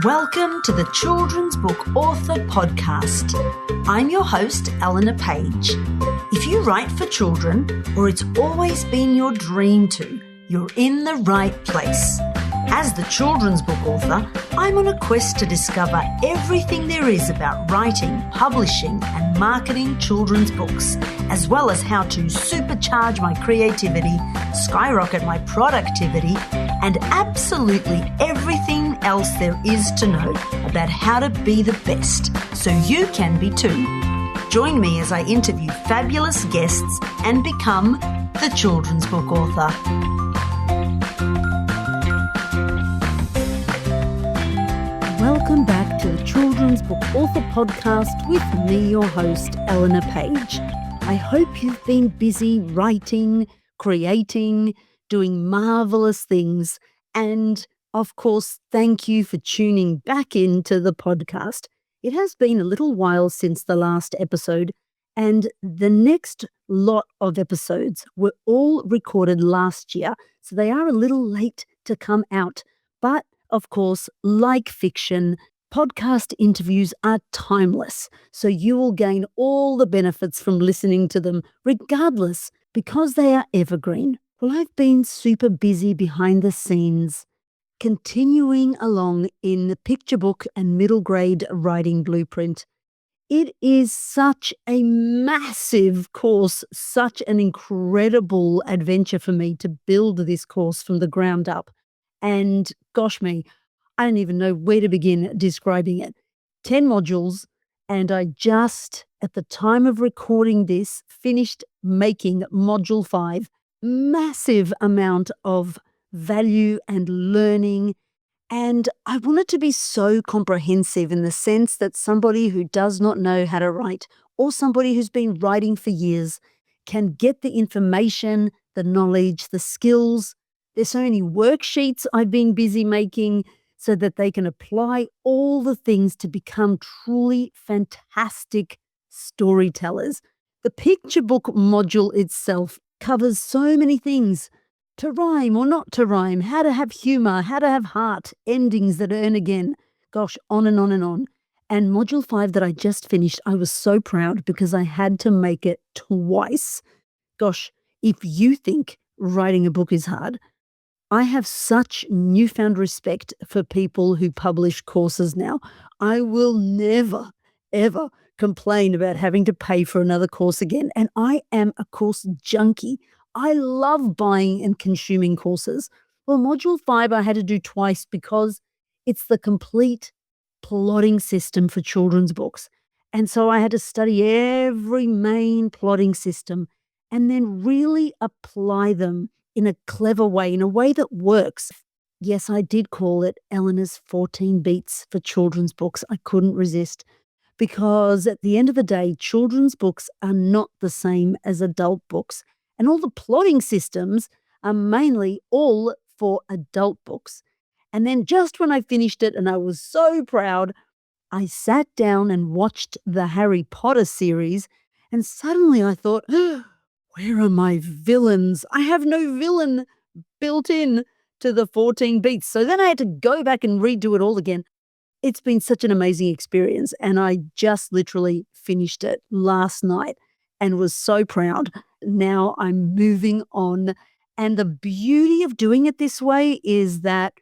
Welcome to the Children's Book Author Podcast. I'm your host, Eleanor Page. If you write for children, or it's always been your dream to, you're in the right place. As the children's book author, I'm on a quest to discover everything there is about writing, publishing, and marketing children's books, as well as how to supercharge my creativity, skyrocket my productivity, and absolutely everything else there is to know about how to be the best, so you can be too. Join me as I interview fabulous guests and become the children's book author. Welcome back to the Children's Book Author Podcast with me, your host, Eleanor Page. I hope you've been busy writing, creating, doing marvelous things, and of course, thank you for tuning back into the podcast. It has been a little while since the last episode, and the next lot of episodes were all recorded last year, so they are a little late to come out. But of course, like fiction, podcast interviews are timeless, so you will gain all the benefits from listening to them regardless, because they are evergreen. Well, I've been super busy behind the scenes, continuing along in the picture book and middle grade writing blueprint. It is such a massive course, such an incredible adventure for me to build this course from the ground up. And gosh me, I don't even know where to begin describing it. 10 modules, and I just, at the time of recording this, finished making module 5. Massive amount of value and learning. And I want it to be so comprehensive in the sense that somebody who does not know how to write, or somebody who's been writing for years, can get the information, the knowledge, the skills. There's so many worksheets I've been busy making so that they can apply all the things to become truly fantastic storytellers. The picture book module itself covers so many things: to rhyme or not to rhyme, how to have humor, how to have heart, endings that earn again. Gosh, on and on and on. And module 5 that I just finished, I was so proud because I had to make it twice. Gosh, if you think writing a book is hard, I have such newfound respect for people who publish courses now. I will never, ever complain about having to pay for another course again. And I am a course junkie. I love buying and consuming courses. Well, module 5 I had to do twice because it's the complete plotting system for children's books. And so I had to study every main plotting system and then really apply them in a clever way, in a way that works. Yes, I did call it Eleanor's 14 Beats for children's books. I couldn't resist, because at the end of the day, children's books are not the same as adult books. And all the plotting systems are mainly all for adult books. And then just when I finished it, and I was so proud, I sat down and watched the Harry Potter series, and suddenly I thought, where are my villains? I have no villain built in to the 14 Beats. So then I had to go back and redo it all again. It's been such an amazing experience, and I just literally finished it last night and was so proud. Now I'm moving on. And the beauty of doing it this way is that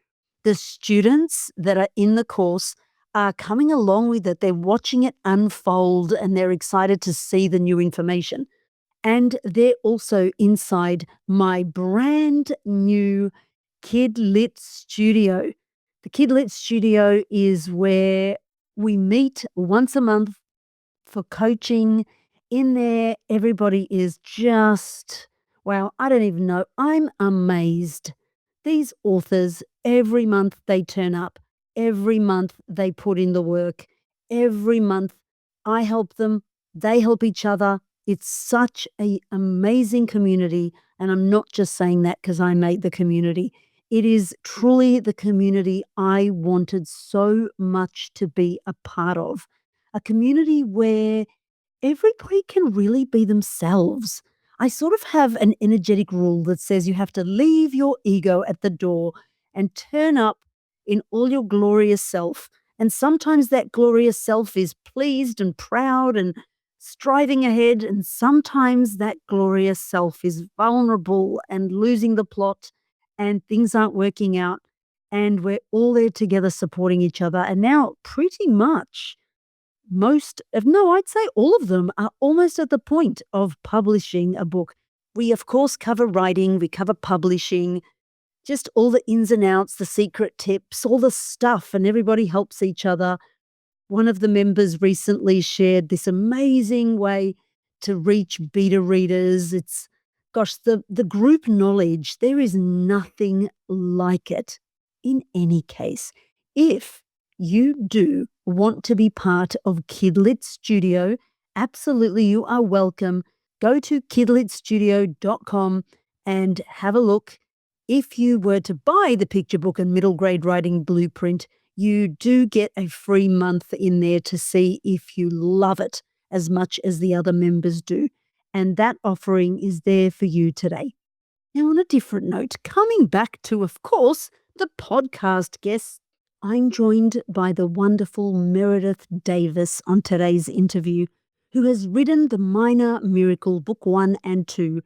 the students that are in the course are coming along with it. They're watching it unfold and they're excited to see the new information. And they're also inside my brand new Kid Lit Studio. The Kid Lit Studio is where we meet once a month for coaching. In there, everybody is just, wow, I don't even know. I'm amazed. These authors, every month they turn up. Every month they put in the work. Every month I help them. They help each other. It's such an amazing community, and I'm not just saying that because I made the community. It is truly the community I wanted so much to be a part of, a community where everybody can really be themselves. I sort of have an energetic rule that says you have to leave your ego at the door and turn up in all your glorious self. And sometimes that glorious self is pleased and proud and striving ahead. And sometimes that glorious self is vulnerable and losing the plot and things aren't working out. And we're all there together supporting each other. And now, pretty much, I'd say all of them are almost at the point of publishing a book. We, of course, cover writing, we cover publishing, just all the ins and outs, the secret tips, all the stuff, and everybody helps each other. One of the members recently shared this amazing way to reach beta readers. It's, gosh, the group knowledge, there is nothing like it in any case. If you do want to be part of Kidlit Studio, absolutely you are welcome. Go to kidlitstudio.com and have a look. If you were to buy the picture book and middle grade writing blueprint, you do get a free month in there to see if you love it as much as the other members do. And that offering is there for you today. Now, on a different note, coming back to, of course, the podcast guests, I'm joined by the wonderful Meredith Davis on today's interview, who has written The Minor Miracle, Book 1 and 2.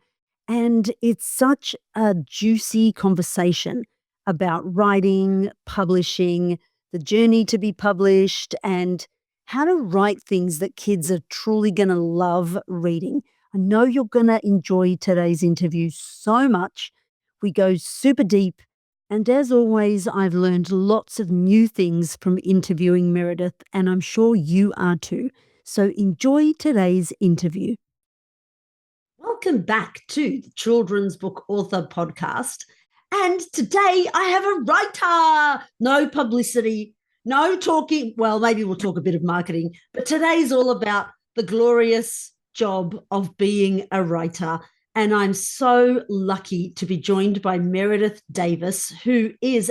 And it's such a juicy conversation about writing, publishing, the journey to be published, and how to write things that kids are truly going to love reading. I know you're going to enjoy today's interview so much. We go super deep. And as always, I've learned lots of new things from interviewing Meredith, and I'm sure you are too. So enjoy today's interview. Welcome back to the Children's Book Author Podcast. And today I have a writer. No publicity, no talking. Well, maybe we'll talk a bit of marketing, but today's all about the glorious job of being a writer. And I'm so lucky to be joined by Meredith Davis, who is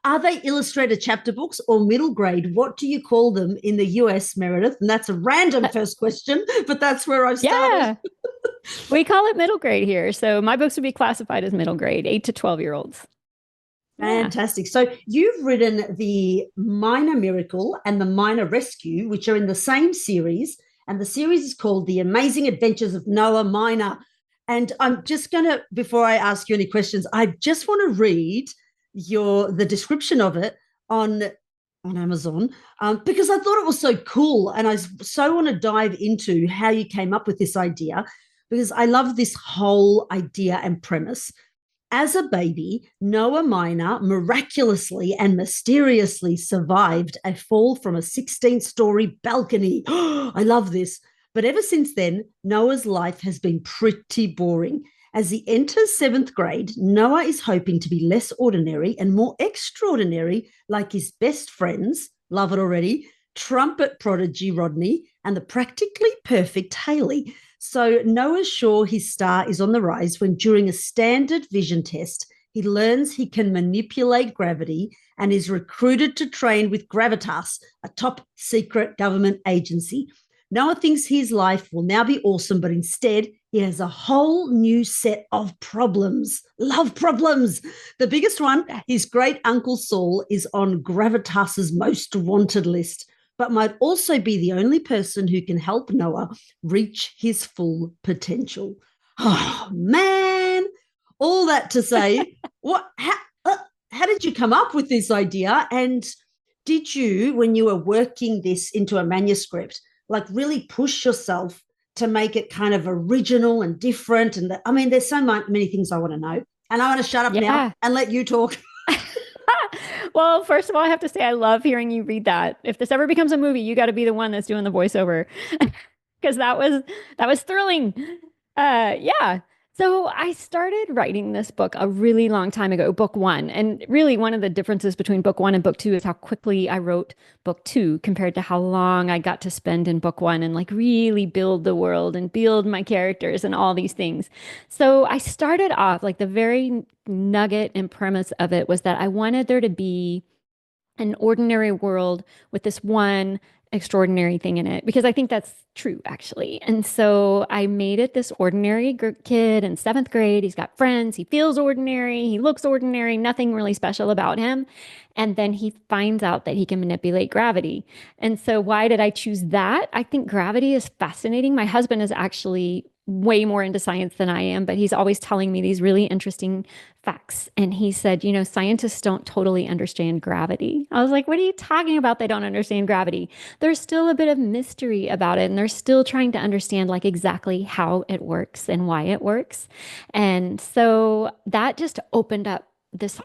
are they Illustrator chapter books or middle grade? What do you call them in the US, Meredith? And that's a random first question, but that's where I started. Yeah, we call it middle grade here. So my books would be classified as middle grade, 8 to 12-year-olds. Fantastic. Yeah. So you've written The Minor Miracle and The Minor Rescue, which are in the same series. And the series is called The Amazing Adventures of Noah Minor. And I'm just going to, before I ask you any questions, I just want to read the description of it on Amazon because I thought it was so cool. And I so want to dive into how you came up with this idea, because I love this whole idea and premise. As a baby, Noah Minor miraculously and mysteriously survived a fall from a 16-story balcony. I love this. But ever since then, Noah's life has been pretty boring. As he enters 7th grade, Noah is hoping to be less ordinary and more extraordinary, like his best friends, love it already, trumpet prodigy Rodney and the practically perfect Haley. So Noah's sure his star is on the rise when, during a standard vision test, he learns he can manipulate gravity and is recruited to train with Gravitas, a top secret government agency. Noah thinks his life will now be awesome, but instead he has a whole new set of problems. Love problems. The biggest one, his great uncle Saul is on Gravitas's most wanted list, but might also be the only person who can help Noah reach his full potential. Oh, man. All that to say, how did you come up with this idea? And did you, when you were working this into a manuscript, like really push yourself to make it kind of original and different? And there's so many things I want to know. And I want to shut up now and let you talk. Well, first of all, I have to say I love hearing you read that. If this ever becomes a movie, you got to be the one that's doing the voiceover, because that was thrilling. Yeah. So I started writing this book a really long time ago, book 1. And really one of the differences between book 1 and book 2 is how quickly I wrote book 2 compared to how long I got to spend in book 1 and like really build the world and build my characters and all these things. So I started off, like, the very nugget and premise of it was that I wanted there to be an ordinary world with this one extraordinary thing in it because I think that's true actually. And so I made it this ordinary kid in seventh grade. He's got friends. He feels ordinary. He looks ordinary. Nothing really special about him. And then he finds out that he can manipulate gravity. And so why did I choose that? I think gravity is fascinating. My husband is actually way more into science than I am, but he's always telling me these really interesting facts. And he said, you know, scientists don't totally understand gravity. I was like, what are you talking about? They don't understand gravity. There's still a bit of mystery about it, and they're still trying to understand like exactly how it works and why it works. And so that just opened up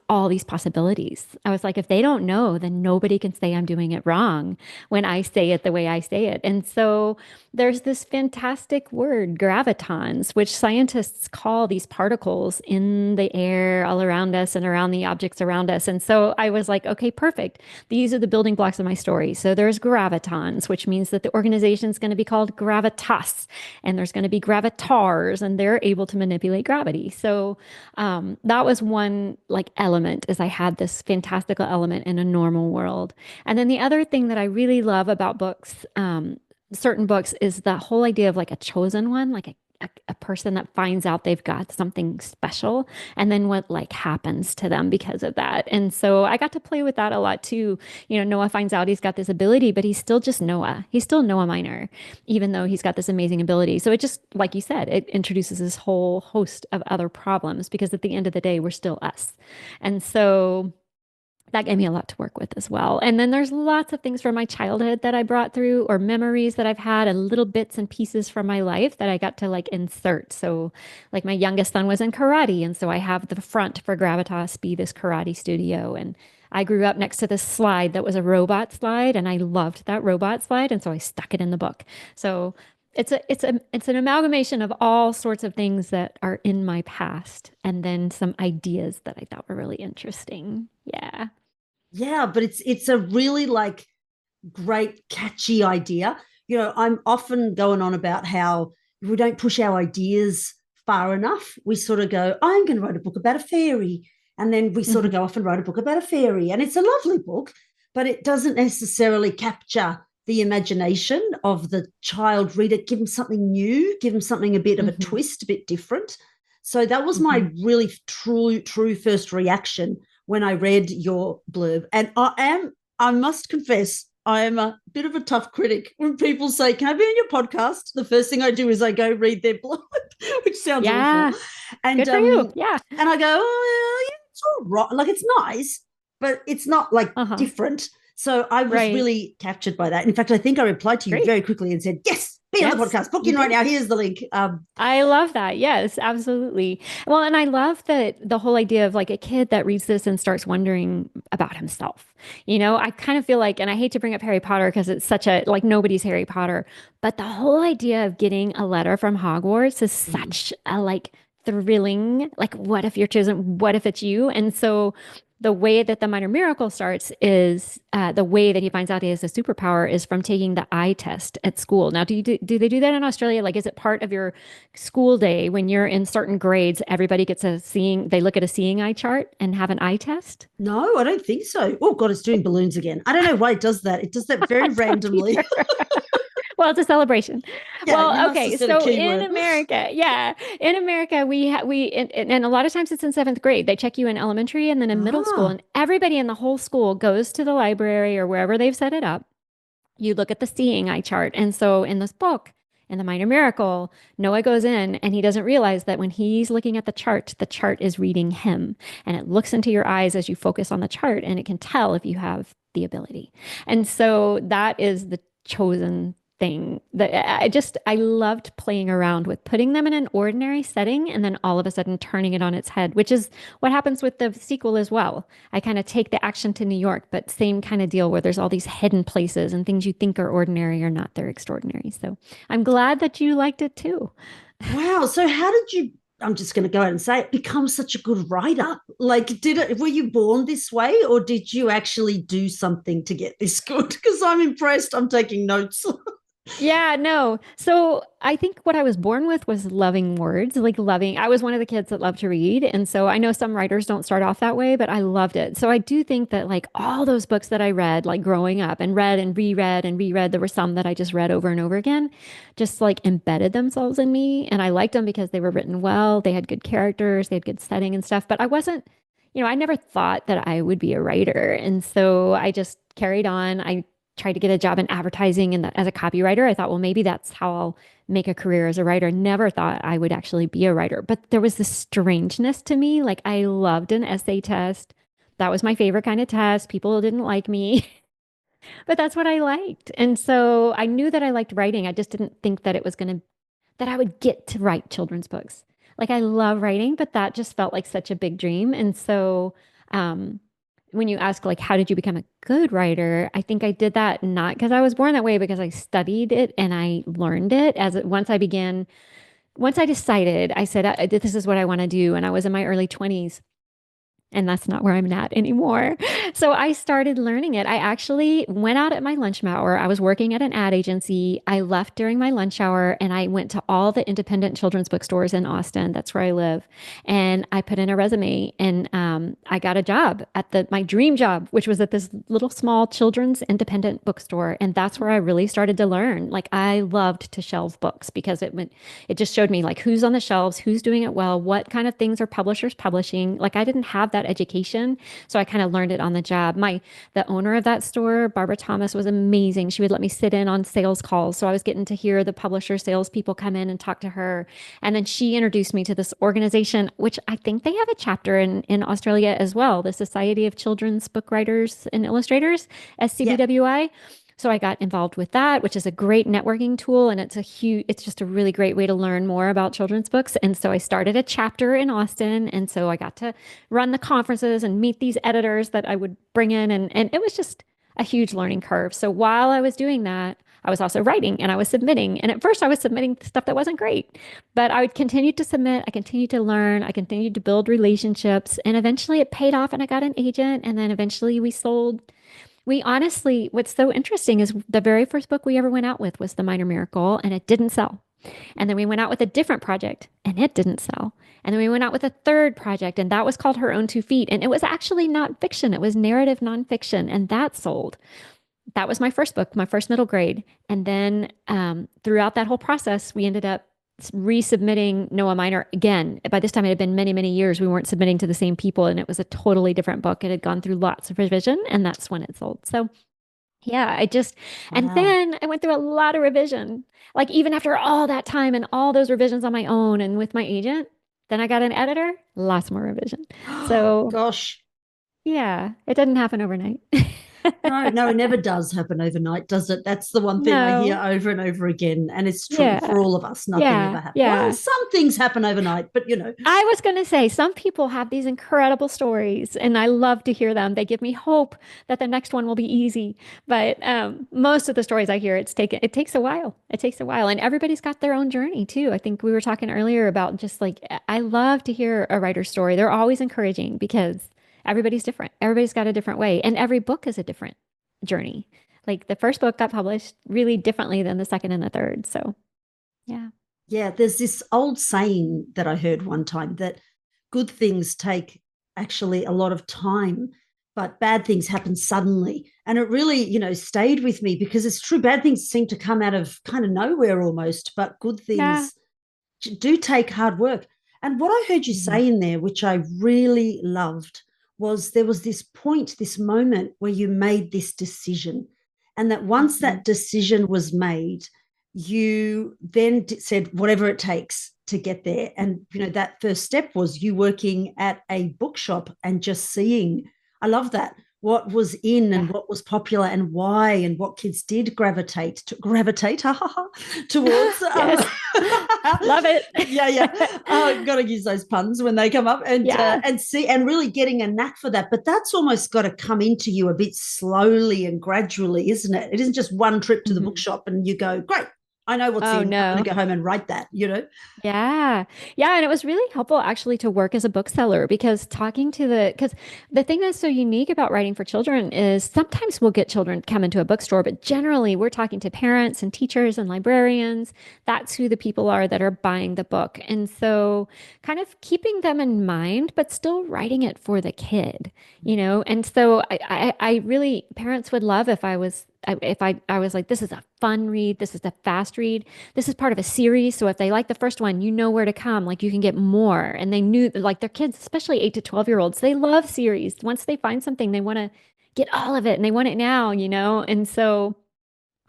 all these possibilities. I was like, if they don't know, then nobody can say I'm doing it wrong when I say it the way I say it. And so there's this fantastic word, gravitons, which scientists call these particles in the air all around us and around the objects around us. And so I was like, okay, perfect. These are the building blocks of my story. So there's gravitons, which means that the organization is going to be called gravitas, and there's going to be gravitars, and they're able to manipulate gravity. So that was one like element, is I had this fantastical element in a normal world. And then the other thing that I really love about books, certain books, is the whole idea of like a chosen one, like a person that finds out they've got something special, and then what like happens to them because of that. And so I got to play with that a lot too. You know, Noah finds out he's got this ability, but he's still just Noah. He's still Noah Minor, even though he's got this amazing ability. So it just, like you said, it introduces this whole host of other problems, because at the end of the day, we're still us. And so that gave me a lot to work with as well. And then there's lots of things from my childhood that I brought through, or memories that I've had, and little bits and pieces from my life that I got to like insert. So like my youngest son was in karate, and so I have the front for Gravitas be this karate studio. And I grew up next to this slide that was a robot slide, and I loved that robot slide, and so I stuck it in the book. So it's an amalgamation of all sorts of things that are in my past, and then some ideas that I thought were really interesting. Yeah. Yeah, but it's a really like great catchy idea. You know, I'm often going on about how we don't push our ideas far enough. We sort of go, I'm going to write a book about a fairy, and then we sort of go off and write a book about a fairy, and it's a lovely book, but it doesn't necessarily capture the imagination of the child reader. Give them something new, give them something a bit of a twist, a bit different. So that was my really true first reaction when I read your blurb. And I must confess, I am a bit of a tough critic. When people say, can I be on your podcast? The first thing I do is I go read their blog, which sounds awful. And, good for you. Yeah. And I go, oh, yeah, it's all right. Like, it's nice, but it's not like different. So I was really captured by that. In fact, I think I replied to you very quickly and said, yes, be on the podcast. Book in right now. Here's the link. I love that. Yes, absolutely. Well, and I love that the whole idea of like a kid that reads this and starts wondering about himself. You know, I kind of feel like, and I hate to bring up Harry Potter because it's such a, like, nobody's Harry Potter, but the whole idea of getting a letter from Hogwarts is such a like thrilling, like, what if you're chosen? What if it's you? And so the way that the minor miracle starts is the way that he finds out he has a superpower is from taking the eye test at school. Now, do they do that in Australia? Like, is it part of your school day when you're in certain grades, everybody gets they look at a seeing eye chart and have an eye test? No, I don't think so. Oh God, it's doing balloons again. I don't know why it does that. It does that very randomly. Well, it's a celebration. Yeah, well, okay. So in America, and a lot of times it's in seventh grade. They check you in elementary and then in middle school, and everybody in the whole school goes to the library or wherever they've set it up. You look at the seeing eye chart. And so in this book, in The Minor Miracle, Noah goes in and he doesn't realize that when he's looking at the chart is reading him, and it looks into your eyes as you focus on the chart, and it can tell if you have the ability. And so that is the chosen thing that I loved playing around with, putting them in an ordinary setting and then all of a sudden turning it on its head, which is what happens with the sequel as well. I kind of take the action to New York, but same kind of deal where there's all these hidden places and things you think are ordinary are not, they're extraordinary. So I'm glad that you liked it too. Wow. So how did you, I'm just going to go ahead and say it, become such a good writer? Like, were you born this way, or did you actually do something to get this good? Because I'm impressed. I'm taking notes. Yeah, no. So I think what I was born with was loving words, like loving. I was one of the kids that loved to read. And so I know some writers don't start off that way, but I loved it. So I do think that like all those books that I read, like growing up and read and reread, there were some that I just read over and over again, just like embedded themselves in me. And I liked them because they were written well. They had good characters, they had good setting and stuff. But I wasn't, I never thought that I would be a writer. And so I just carried on. I tried to get a job in advertising and as a copywriter. I thought, well, maybe that's how I'll make a career as a writer. Never thought I would actually be a writer. But there was this strangeness to me. Like I loved an essay test. That was my favorite kind of test. People didn't like me, but that's what I liked. And so I knew that I liked writing. I just didn't think that it was going to, that I would get to write children's books. Like I love writing, but that just felt like such a big dream. And so, um, when you ask like how did you become a good writer, I think I did that not because I was born that way, because I studied it and I learned it once I decided, I said this is what I want to do, and I was in my early 20s. And that's not where I'm at anymore. So I started learning it. I actually went out at my lunch hour. I was working at an ad agency. I left during my lunch hour and I went to all the independent children's bookstores in Austin. That's where I live. And I put in a resume and I got a job at my dream job, which was at this little small children's independent bookstore. And that's where I really started to learn. Like I loved to shelve books because it just showed me like who's on the shelves, who's doing it well, what kind of things are publishers publishing. Like I didn't have that education, so I kind of learned it on the job. The owner of that store, Barbara Thomas, was amazing. She would let me sit in on sales calls, so I was getting to hear the publisher salespeople come in and talk to her. And then she introduced me to this organization, which I think they have a chapter in Australia as well, the Society of Children's Book Writers and Illustrators, Yeah. SCBWI. So I got involved with that, which is a great networking tool. And it's just a really great way to learn more about children's books. And so I started a chapter in Austin. And so I got to run the conferences and meet these editors that I would bring in. And it was just a huge learning curve. So while I was doing that, I was also writing and I was submitting. And at first I was submitting stuff that wasn't great, but I would continue to submit. I continued to learn. I continued to build relationships. And eventually it paid off and I got an agent. And then eventually we sold. We honestly, what's so interesting is the very first book we ever went out with was The Minor Miracle, and it didn't sell. And then we went out with a different project, and it didn't sell. And then we went out with a third project, and that was called Her Own 2 Feet. And it was actually not fiction, it was narrative nonfiction, and that sold. That was my first book, my first middle grade. And then throughout that whole process, we ended up resubmitting Noah Minor again. By this time, it had been many, many years. We weren't submitting to the same people, and it was a totally different book. It had gone through lots of revision, and that's when it sold. So, yeah, and Wow. then I went through a lot of revision. Like, even after all that time and all those revisions on my own and with my agent, then I got an editor, lots more revision. So, Gosh. yeah, it didn't happen overnight. No, no, it never does happen overnight, does it? That's the one thing I hear No. over and over again. And it's true Yeah. for all of us. Nothing ever Yeah. happens. Well, Yeah. some things happen overnight, but I was going to say, some people have these incredible stories, and I love to hear them. They give me hope that the next one will be easy. But most of the stories I hear, it takes a while. It takes a while, and everybody's got their own journey too. I think we were talking earlier about just like I love to hear a writer's story. They're always encouraging because everybody's different. Everybody's got a different way, and every book is a different journey. Like the first book got published really differently than the second and the third. So, yeah. yeah, there's this old saying that I heard one time that good things take actually a lot of time, but bad things happen suddenly. And it really, stayed with me because it's true. Bad things seem to come out of kind of nowhere almost, but good Yeah. things do take hard work. And what I heard you Mhm. say in there, which I really loved, was there was this point, this moment where you made this decision. And that once Mhm. that decision was made, you then said, whatever it takes to get there. And, that first step was you working at a bookshop and just seeing, I love that, what was in and Yeah. what was popular and why and what kids did gravitate towards. Yes. Love it. Yeah, yeah. Oh, got to use those puns when they come up Yeah. and see and really getting a knack for that. But that's almost got to come into you a bit slowly and gradually, isn't it? It isn't just one trip to the Mhm. bookshop and you go, great, I know what's Oh in. I'm going no. to go home and write that, you know? Yeah. Yeah. And it was really helpful actually to work as a bookseller because because the thing that's so unique about writing for children is sometimes we'll get children to come into a bookstore, but generally we're talking to parents and teachers and librarians. That's who the people are that are buying the book. And so kind of keeping them in mind, but still writing it for the kid, you know? And so I really, parents would love if I was like, this is a fun read. This is a fast read. This is part of a series. So if they like the first one, you know where to come. Like you can get more. And they knew like their kids, especially 8 to 12-year-olds, they love series. Once they find something, they want to get all of it and they want it now, you know? And so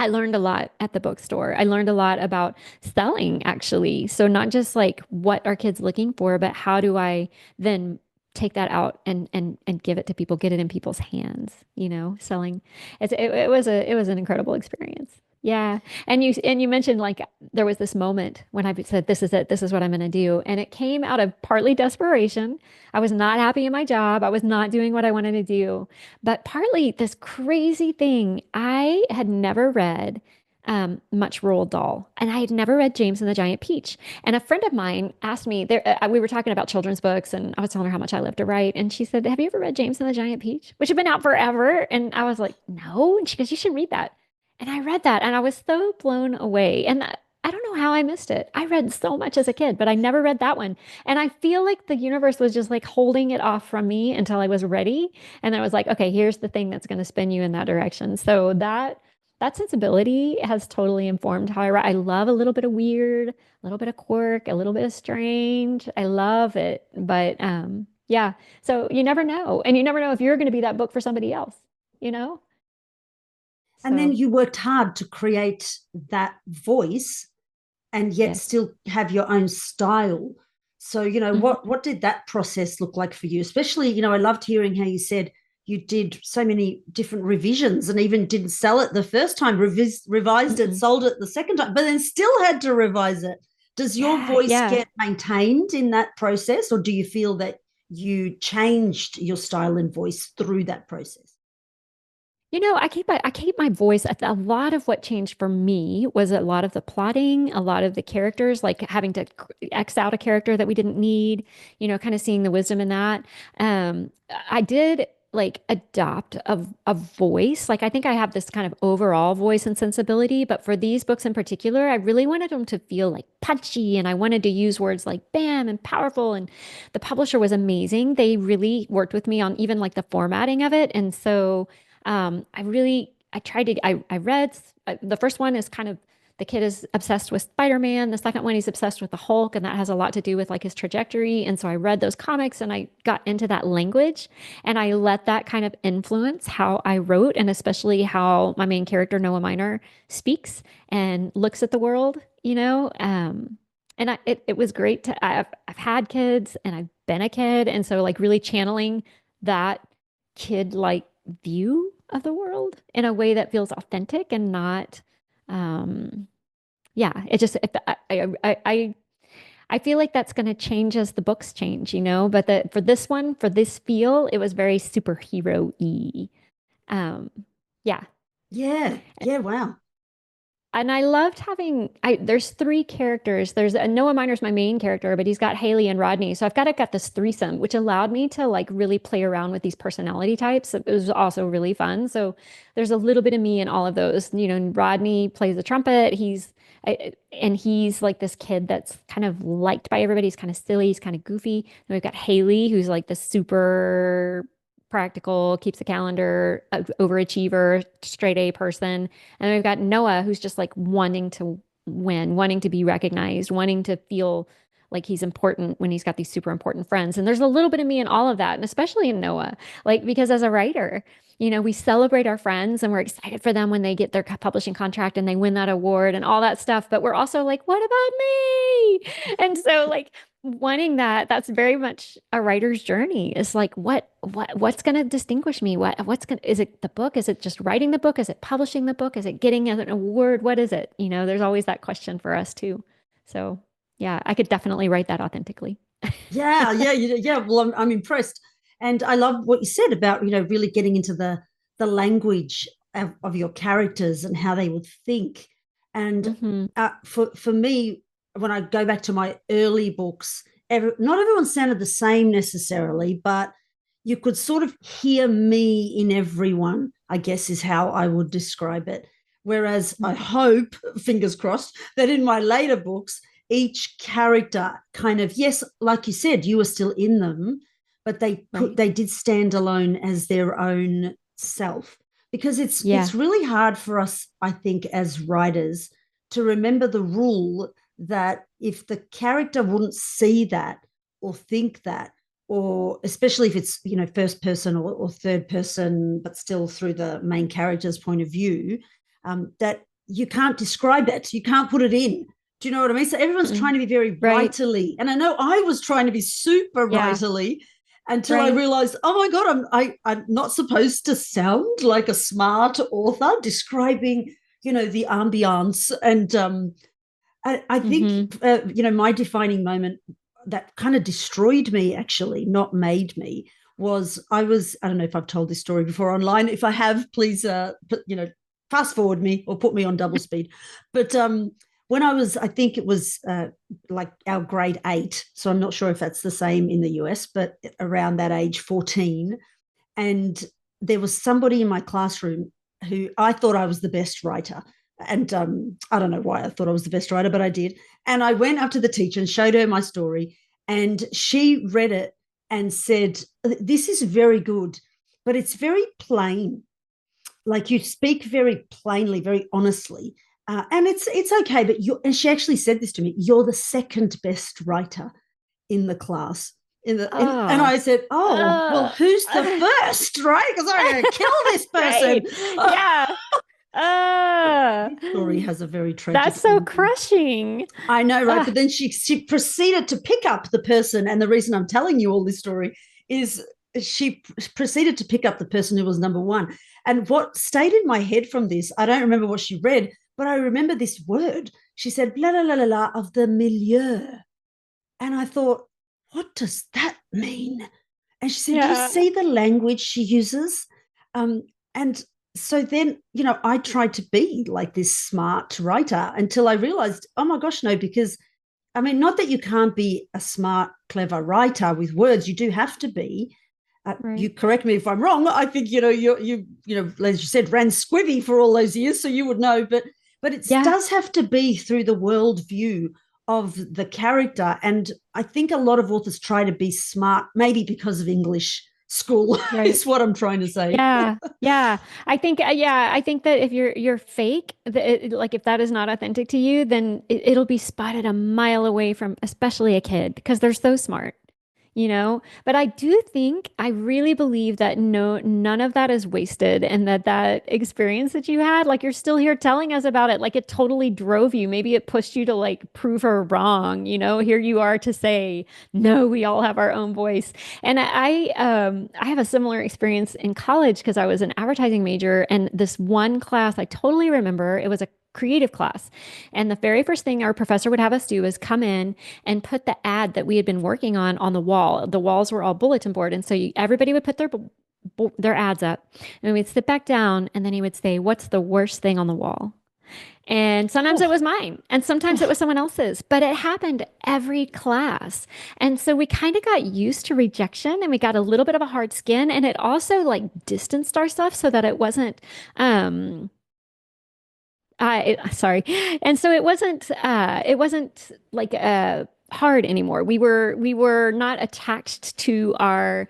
I learned a lot at the bookstore. I learned a lot about selling actually. So not just like what are kids looking for, but how do I then take that out and give it to people, get it in people's hands, you know, selling. It was an incredible experience. Yeah. And you mentioned like there was this moment when I said, this is it, this is what I'm going to do. And it came out of partly desperation. I was not happy in my job. I was not doing what I wanted to do. But partly this crazy thing, I had never read much Roald Dahl, and I had never read James and the Giant Peach. And a friend of mine asked me, we were talking about children's books, and I was telling her how much I love to write. And she said, have you ever read James and the Giant Peach? Which had been out forever. And I was like, no. And she goes, you should read that. And I read that, and I was so blown away. And I don't know how I missed it. I read so much as a kid, but I never read that one. And I feel like the universe was just like holding it off from me until I was ready. And then I was like, okay, here's the thing that's going to spin you in that direction. So that sensibility has totally informed how I write. I love a little bit of weird, a little bit of quirk, a little bit of strange. I love it. But yeah, so you never know. And you never know if you're going to be that book for somebody else, you know? And then So, you worked hard to create that voice and yet yes. still have your own style. So, you know, Mhm. what did that process look like for you? Especially, you know, I loved hearing how you said you did so many different revisions and even didn't sell it the first time, revised it, Mm-mm. sold it the second time, but then still had to revise it. Does your Yeah, voice yeah. get maintained in that process, or do you feel that you changed your style and voice through that process? You know, I keep my voice. A lot of what changed for me was a lot of the plotting, a lot of the characters, like having to X out a character that we didn't need, you know, kind of seeing the wisdom in that. I did like adopt a voice. Like I think I have this kind of overall voice and sensibility, but for these books in particular, I really wanted them to feel like punchy and I wanted to use words like bam and powerful. And the publisher was amazing. They really worked with me on even like the formatting of it. And so I tried to, I read, the first one is kind of, the kid is obsessed with Spider-Man. The second one, he's obsessed with the Hulk, and that has a lot to do with like his trajectory. And so I read those comics and I got into that language and I let that kind of influence how I wrote and especially how my main character, Noah Minor, speaks and looks at the world, you know? And it was great I've had kids and I've been a kid. And so like really channeling that kid like view of the world in a way that feels authentic and not um yeah it just I feel like that's going to change as the books change, you know, but for this one, for this feel, it was very superhero-y. um yeah. Yeah, yeah, wow. And I loved having there's three characters. There's Noah Miner's my main character, but he's got Haley and Rodney. So I've got this threesome, which allowed me to like really play around with these personality types. It was also really fun. So there's a little bit of me in all of those. You know, Rodney plays the trumpet. And he's like this kid that's kind of liked by everybody. He's kind of silly, he's kind of goofy. Then we've got Haley, who's like the super practical, keeps the calendar, overachiever, straight A person. And then we've got Noah, who's just like wanting to win, wanting to be recognized, wanting to feel like he's important when he's got these super important friends. And there's a little bit of me in all of that, and especially in Noah, like because as a writer, you know, we celebrate our friends and we're excited for them when they get their publishing contract and they win that award and all that stuff. But we're also like, what about me? And so, like, wanting that's very much a writer's journey. Is like, what's going to distinguish me? What's going to, is it the book? Is it just writing the book? Is it publishing the book? Is it getting an award? What is it? You know, there's always that question for us too. So, yeah, I could definitely write that authentically. Yeah, yeah, yeah. Well, I'm impressed, and I love what you said about, you know, really getting into the language of your characters and how they would think. And Mhm. for me, when I go back to my early books, not everyone sounded the same necessarily, but you could sort of hear me in everyone, I guess is how I would describe it. Whereas I hope, fingers crossed, that in my later books, each character kind of, yes, like you said, you were still in them, but they did stand alone as their own self. Because Yeah. it's really hard for us, I think, as writers to remember the rule that if the character wouldn't see that or think that, or especially if it's, you know, first person or third person, but still through the main character's point of view, that you can't describe it, you can't put it in. Do you know what I mean? So everyone's trying to be very Right. writerly, and I know I was trying to be super Yeah. writerly until I Right. realized, oh my God, I'm not supposed to sound like a smart author describing, you know, the ambiance. And I think, you know, my defining moment that kind of destroyed me, actually, not made me, was I don't know if I've told this story before online. If I have, please, you know, fast forward me or put me on double speed. But when I think it was like our grade 8, so I'm not sure if that's the same in the US, but around that age, 14. And there was somebody in my classroom who I thought I was the best writer. And I don't know why I thought I was the best writer, but I did. And I went up to the teacher and showed her my story. And she read it and said, "This is very good, but it's very plain. Like, you speak very plainly, very honestly. And it's okay, but and she actually said this to me, you're the second best writer in the class." And I said, "Oh, well, who's the first, right? Because I'm going to kill this person." Right. Yeah. This story has a very tragic That's so ending. crushing. I know, right? But then she proceeded to pick up the person, and the reason I'm telling you all this story is she proceeded to pick up the person who was number one. And what stayed in my head from this, I don't remember what she read, but I remember this word. She said, blah, blah, blah, blah, blah, of the milieu. And I thought, what does that mean? And she said, do you see the language she uses? And so then, you know, I tried to be like this smart writer until I realized, oh my gosh, no, because I mean, not that you can't be a smart, clever writer with words, you do have to be. Right. You correct me if I'm wrong. I think, you know, you know, as you said, ran squivvy for all those years, so you would know. But it does have to be through the worldview of the character. And I think a lot of authors try to be smart, maybe because of English school, is what I'm trying to say. Yeah. I think that if you're fake, like if that is not authentic to you, then it'll be spotted a mile away from, especially a kid, because they're so smart. You know, but I really believe that none of that is wasted, and that experience that you had, like, you're still here telling us about it, like it totally drove you. Maybe it pushed you to like prove her wrong. You know, here you are to say, no, we all have our own voice. And I have a similar experience in college because I was an advertising major, and this one class I totally remember, it was a creative class. And the very first thing our professor would have us do is come in and put the ad that we had been working on the wall. The walls were all bulletin board. And so everybody would put their ads up, and we'd sit back down, and then he would say, what's the worst thing on the wall? And sometimes it was mine, and sometimes it was someone else's, but it happened every class. And so we kind of got used to rejection, and we got a little bit of a hard skin, and it also like distanced ourselves so that it wasn't, sorry. And so it wasn't like hard anymore. We were not attached to our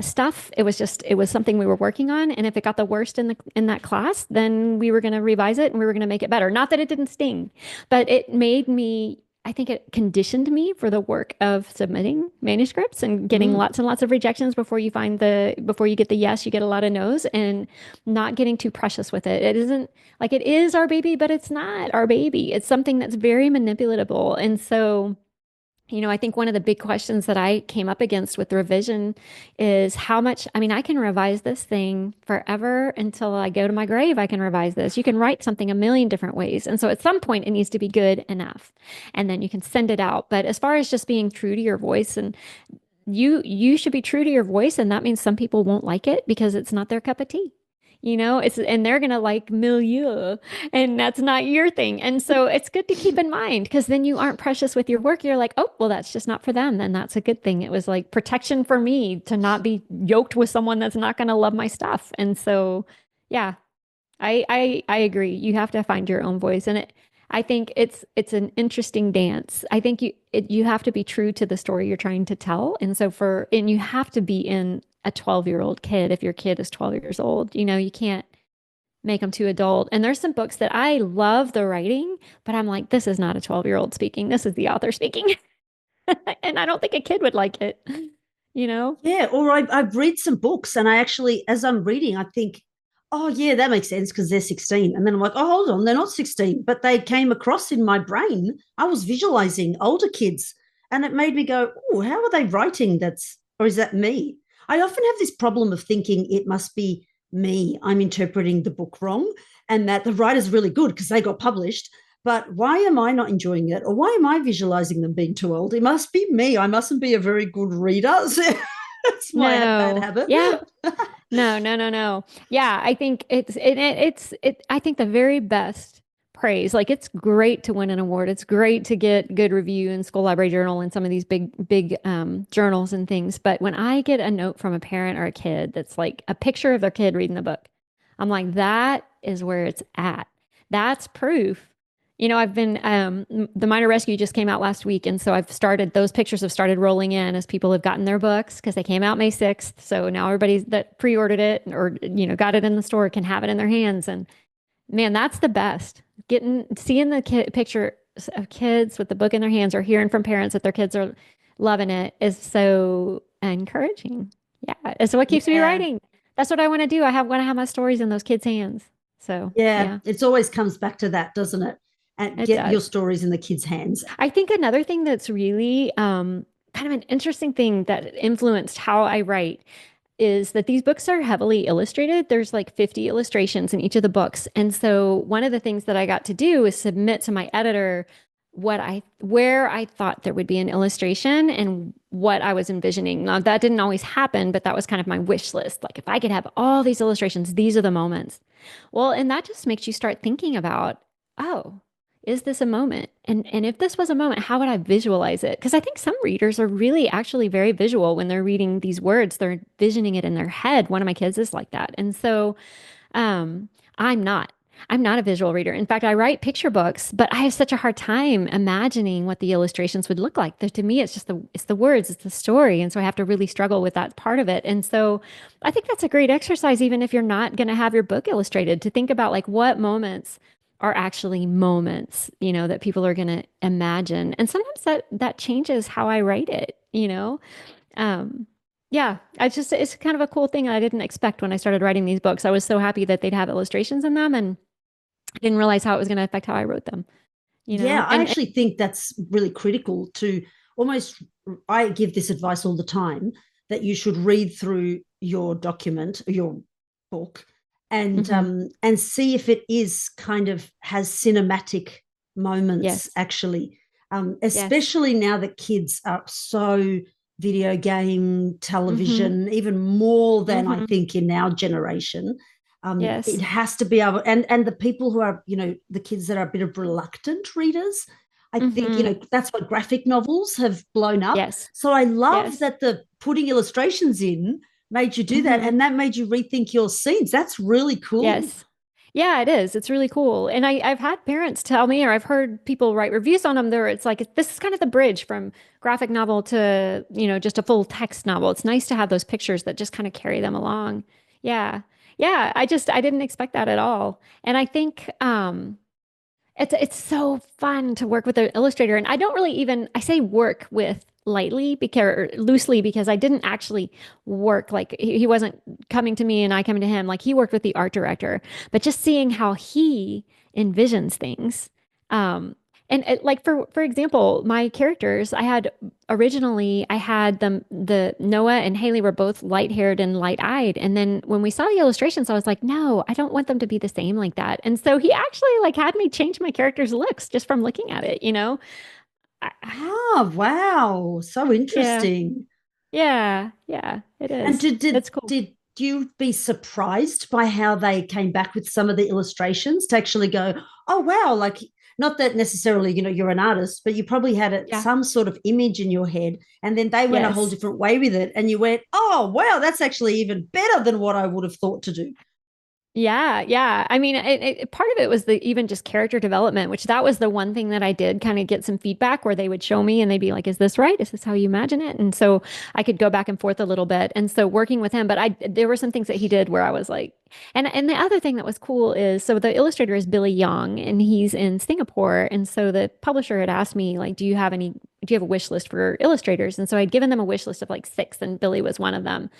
stuff. It was something we were working on. And if it got the worst in that class, then we were going to revise it and we were going to make it better. Not that it didn't sting, but I think it conditioned me for the work of submitting manuscripts and getting lots and lots of rejections before you get the yes, you get a lot of no's, and not getting too precious with it. It isn't like, it is our baby, but it's not our baby. It's something that's very manipulatable. And so, you know, I think one of the big questions that I came up against with revision is how much, I mean, I can revise this thing forever until I go to my grave. I can revise this. You can write something a million different ways. And so at some point it needs to be good enough, and then you can send it out. But as far as just being true to your voice, and you should be true to your voice. And that means some people won't like it because it's not their cup of tea. and they're going to like milieu, and that's not your thing. And so it's good to keep in mind, because then you aren't precious with your work. You're like, oh, well, that's just not for them. Then that's a good thing. It was like protection for me to not be yoked with someone that's not going to love my stuff. And so, yeah, I agree. You have to find your own voice, and I think it's an interesting dance. I think you have to be true to the story you're trying to tell, and you have to be in a 12-year-old kid if your kid is 12 years old. You can't make them too adult. And there's some books that I love the writing, but I'm like, this is not a 12-year-old speaking. This is the author speaking, and I don't think a kid would like it. Yeah, or I've read some books, and I actually, as I'm reading, I think, oh, yeah, that makes sense because they're 16. And then I'm like, oh, hold on, they're not 16. But they came across in my brain. I was visualizing older kids, and it made me go, oh, how are they writing or is that me? I often have this problem of thinking it must be me. I'm interpreting the book wrong, and that the writer's really good because they got published. But why am I not enjoying it? Or why am I visualizing them being too old? It must be me. I mustn't be a very good reader. That's my bad habit. Yeah. No. Yeah, I think I think the very best praise, like it's great to win an award. It's great to get good review in School Library Journal and some of these big journals and things. But when I get a note from a parent or a kid that's like a picture of their kid reading the book, I'm like, that is where it's at. That's proof. I've been, the Minor Rescue just came out last week. And so those pictures have started rolling in as people have gotten their books, because they came out May 6th. So now everybody that pre-ordered it or, got it in the store can have it in their hands. And man, that's the best. Seeing the picture of kids with the book in their hands, or hearing from parents that their kids are loving it, is so encouraging. Yeah. It's what keeps me writing. That's what I want to do. Want to have my stories in those kids' hands. So yeah, it always comes back to that, doesn't it? And get your stories in the kids' hands. I think another thing that's really kind of an interesting thing that influenced how I write is that these books are heavily illustrated. There's like 50 illustrations in each of the books. And so one of the things that I got to do is submit to my editor where I thought there would be an illustration and what I was envisioning. Now, that didn't always happen, but that was kind of my wish list. Like, if I could have all these illustrations, these are the moments. Well, and that just makes you start thinking about, oh, is this a moment? And if this was a moment, how would I visualize it? Because I think some readers are really actually very visual when they're reading these words. They're envisioning it in their head. One of my kids is like that. And so I'm not. I'm not a visual reader. In fact, I write picture books, but I have such a hard time imagining what the illustrations would look like. To me, it's just it's the words, it's the story. And so I have to really struggle with that part of it. And so I think that's a great exercise, even if you're not going to have your book illustrated, to think about like what moments are actually moments, that people are going to imagine. And sometimes that changes how I write it, Yeah, it's kind of a cool thing I didn't expect when I started writing these books. I was so happy that they'd have illustrations in them, and I didn't realize how it was going to affect how I wrote them. Yeah, I actually think that's really critical to I give this advice all the time, that you should read through your document, your book, and see if it is kind of has cinematic moments, actually, especially now that kids are so video game, television, even more than I think in our generation. It has to be able, and the people who are, the kids that are a bit of reluctant readers, I think, that's why graphic novels have blown up. Yes. So I love that the putting illustrations in made you do that, and that made you rethink your scenes. That's really cool. Yes. Yeah, it is. It's really cool. And I've had parents tell me, or I've heard people write reviews on them, it's like, this is kind of the bridge from graphic novel to, just a full text novel. It's nice to have those pictures that just kind of carry them along. Yeah. Yeah. I didn't expect that at all. And I think, it's so fun to work with an illustrator. And I don't really I say work with loosely, because I didn't actually work, like he wasn't coming to me and I coming to him. Like, he worked with the art director, but just seeing how he envisions things. Like for example, my characters, I had the Noah and Haley were both light-haired and light-eyed. And then when we saw the illustrations, I was like, no, I don't want them to be the same like that. And so he actually like had me change my character's looks just from looking at it, Oh, wow. So interesting. Yeah, it is. And That's cool. do you be surprised by how they came back with some of the illustrations to actually go, oh wow, like not that necessarily, you're an artist, but you probably had Yeah. some sort of image in your head, and then they went a whole Yes. different way with it, and you went, oh wow, that's actually even better than what I would have thought to do. Yeah, yeah. I mean, part of it was the even just character development, which that was the one thing that I did kind of get some feedback where they would show me and they'd be like, "Is this right? Is this how you imagine it?" And so I could go back and forth a little bit. And so working with him, but there were some things that he did where I was like, and the other thing that was cool is so the illustrator is Billy Young and he's in Singapore, and so the publisher had asked me like, do you have a wish list for illustrators? And so I'd given them a wish list of like six, and Billy was one of them.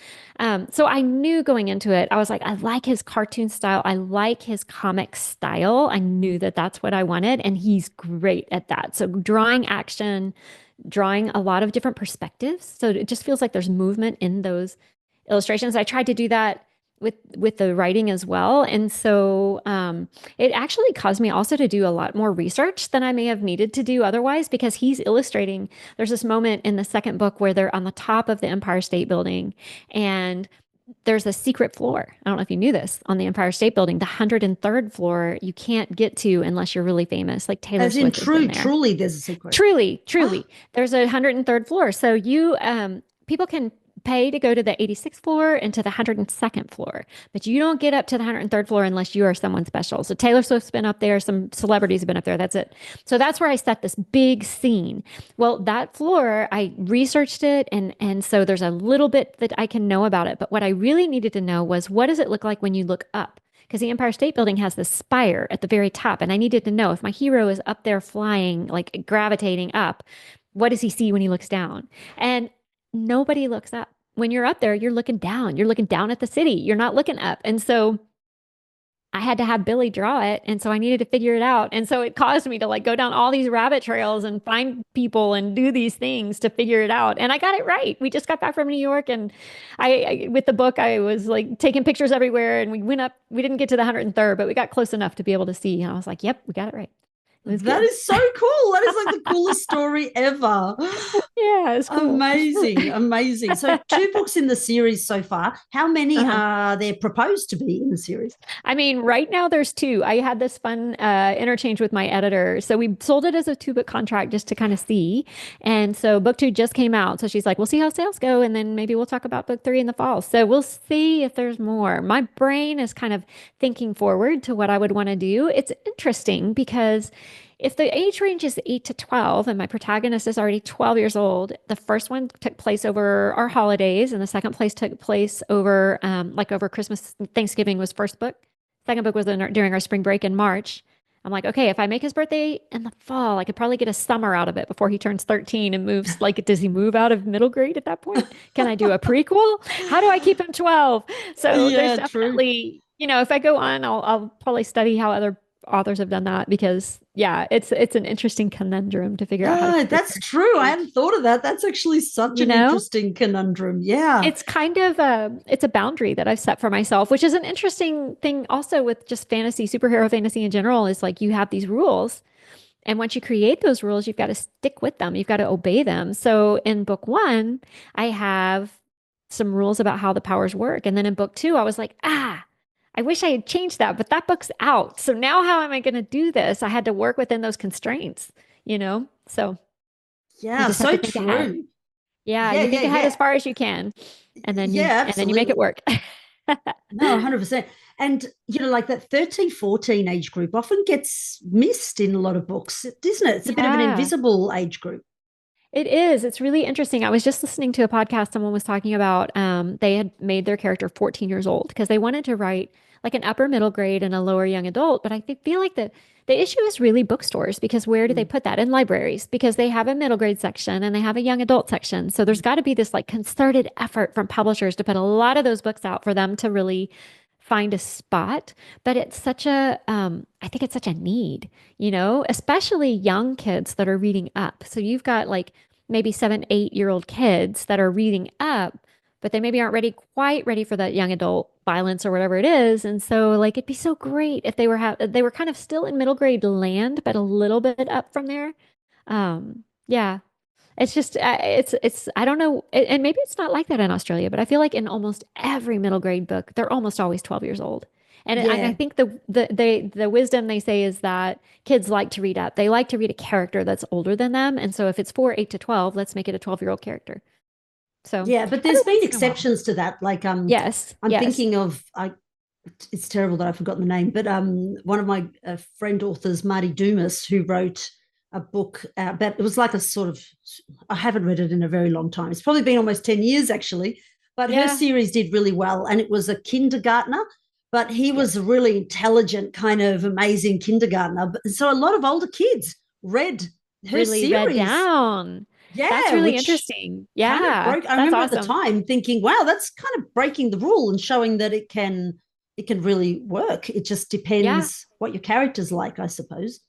So I knew going into it, I was like, I like his cartoon style. I like his comic style. I knew that that's what I wanted. And he's great at that. So drawing action, drawing a lot of different perspectives. So it just feels like there's movement in those illustrations. I tried to do that with the writing as well. And so it actually caused me also to do a lot more research than I may have needed to do otherwise because he's illustrating. There's this moment in the second book where they're on the top of the Empire State Building and there's a secret floor. I don't know if you knew this on the Empire State Building, the 103rd floor you can't get to unless you're really famous, like Taylor As in Swift has been there. truly there's a secret. Truly. There's a 103rd floor. So people can pay to go to the 86th floor and to the 102nd floor, but you don't get up to the 103rd floor unless you are someone special. So Taylor Swift's been up there, some celebrities have been up there. That's it. So that's where I set this big scene. Well, that floor, I researched it, and so there's a little bit that I can know about it. But what I really needed to know was, what does it look like when you look up? Because the Empire State Building has this spire at the very top, and I needed to know if my hero is up there flying, like gravitating up, what does he see when he looks down? And nobody looks up. When you're up there, you're looking down. You're looking down at the city. You're not looking up. And so I had to have Billy draw it. And so I needed to figure it out. And so it caused me to like go down all these rabbit trails and find people and do these things to figure it out. And I got it right. We just got back from New York, and I with the book, I was like taking pictures everywhere, and we went up. We didn't get to the 103rd, but we got close enough to be able to see. And I was like, yep, we got it right. That is so cool. That is like the coolest story ever. Yeah, it's cool. Amazing. So 2 books in the series so far. How many are there proposed to be in the series? I mean, right now there's 2. I had this fun interchange with my editor. So we sold it as a 2-book contract just to kind of see. And so book 2 just came out. So she's like, we'll see how sales go. And then maybe we'll talk about book 3 in the fall. So we'll see if there's more. My brain is kind of thinking forward to what I would want to do. It's interesting because if the age range is 8 to 12 and my protagonist is already 12 years old, the first one took place over our holidays and the second place took place over over Christmas. Thanksgiving was first book. Second book was during our spring break in March. I'm like, okay, if I make his birthday in the fall, I could probably get a summer out of it before he turns 13 and moves. Like, does he move out of middle grade at that point? Can I do a prequel? How do I keep him 12? So there's definitely, if I go on, I'll probably study how other authors have done that because it's an interesting conundrum to figure out how to that's true. I hadn't thought of that. That's actually such an interesting conundrum. Yeah. It's kind of it's a boundary that I've set for myself, which is an interesting thing also with just fantasy, superhero fantasy in general, is like you have these rules. And once you create those rules, you've got to stick with them. You've got to obey them. So in book 1, I have some rules about how the powers work. And then in book 2, I was like, I wish I had changed that, but that book's out. So now how am I going to do this? I had to work within those constraints, So yeah, so true. Ahead. Yeah, you think ahead as far as you can, and then you make it work. No, 100%. And like that 13-14 age group often gets missed in a lot of books, isn't it? It's a bit of an invisible age group. It is. It's really interesting. I was just listening to a podcast. Someone was talking about they had made their character 14 years old because they wanted to write like an upper middle grade and a lower young adult. But I feel like the issue is really bookstores, because where do they put that? In libraries, because they have a middle grade section and they have a young adult section. So there's got to be this like concerted effort from publishers to put a lot of those books out for them to really find a spot. But it's such a, I think it's such a need, especially young kids that are reading up. So you've got like maybe 7, 8-year-old kids that are reading up, but they maybe aren't quite ready for that young adult violence or whatever it is. And so like, it'd be so great if they were kind of still in middle grade land, but a little bit up from there. Yeah. It's just, I don't know. And maybe it's not like that in Australia, but I feel like in almost every middle grade book, they're almost always 12 years old. And I Yeah. think the wisdom they say is that kids like to read up. They like to read a character that's older than them. And so if it's for 8 to 12, let's make it a 12-year-old character. So Yeah, but every there's been once in a while. exceptions to that. Like Yes, I'm yes. thinking of it's terrible that I've forgotten the name, but one of my friend authors, Marty Dumas, who wrote a book about, it was like a sort of, I haven't read it in a very long time. It's probably been almost 10 years actually, but her Yeah. series did really well. And it was a kindergartner, but he was a Yes. really intelligent, kind of amazing kindergartner. So a lot of older kids read her Really read series. down. That's Yeah, really which interesting. kind of Yeah, broke. I that's remember at the awesome. time thinking, wow, that's kind of breaking the rule and showing that it can really work. It just Yeah. depends what your character's like, I suppose.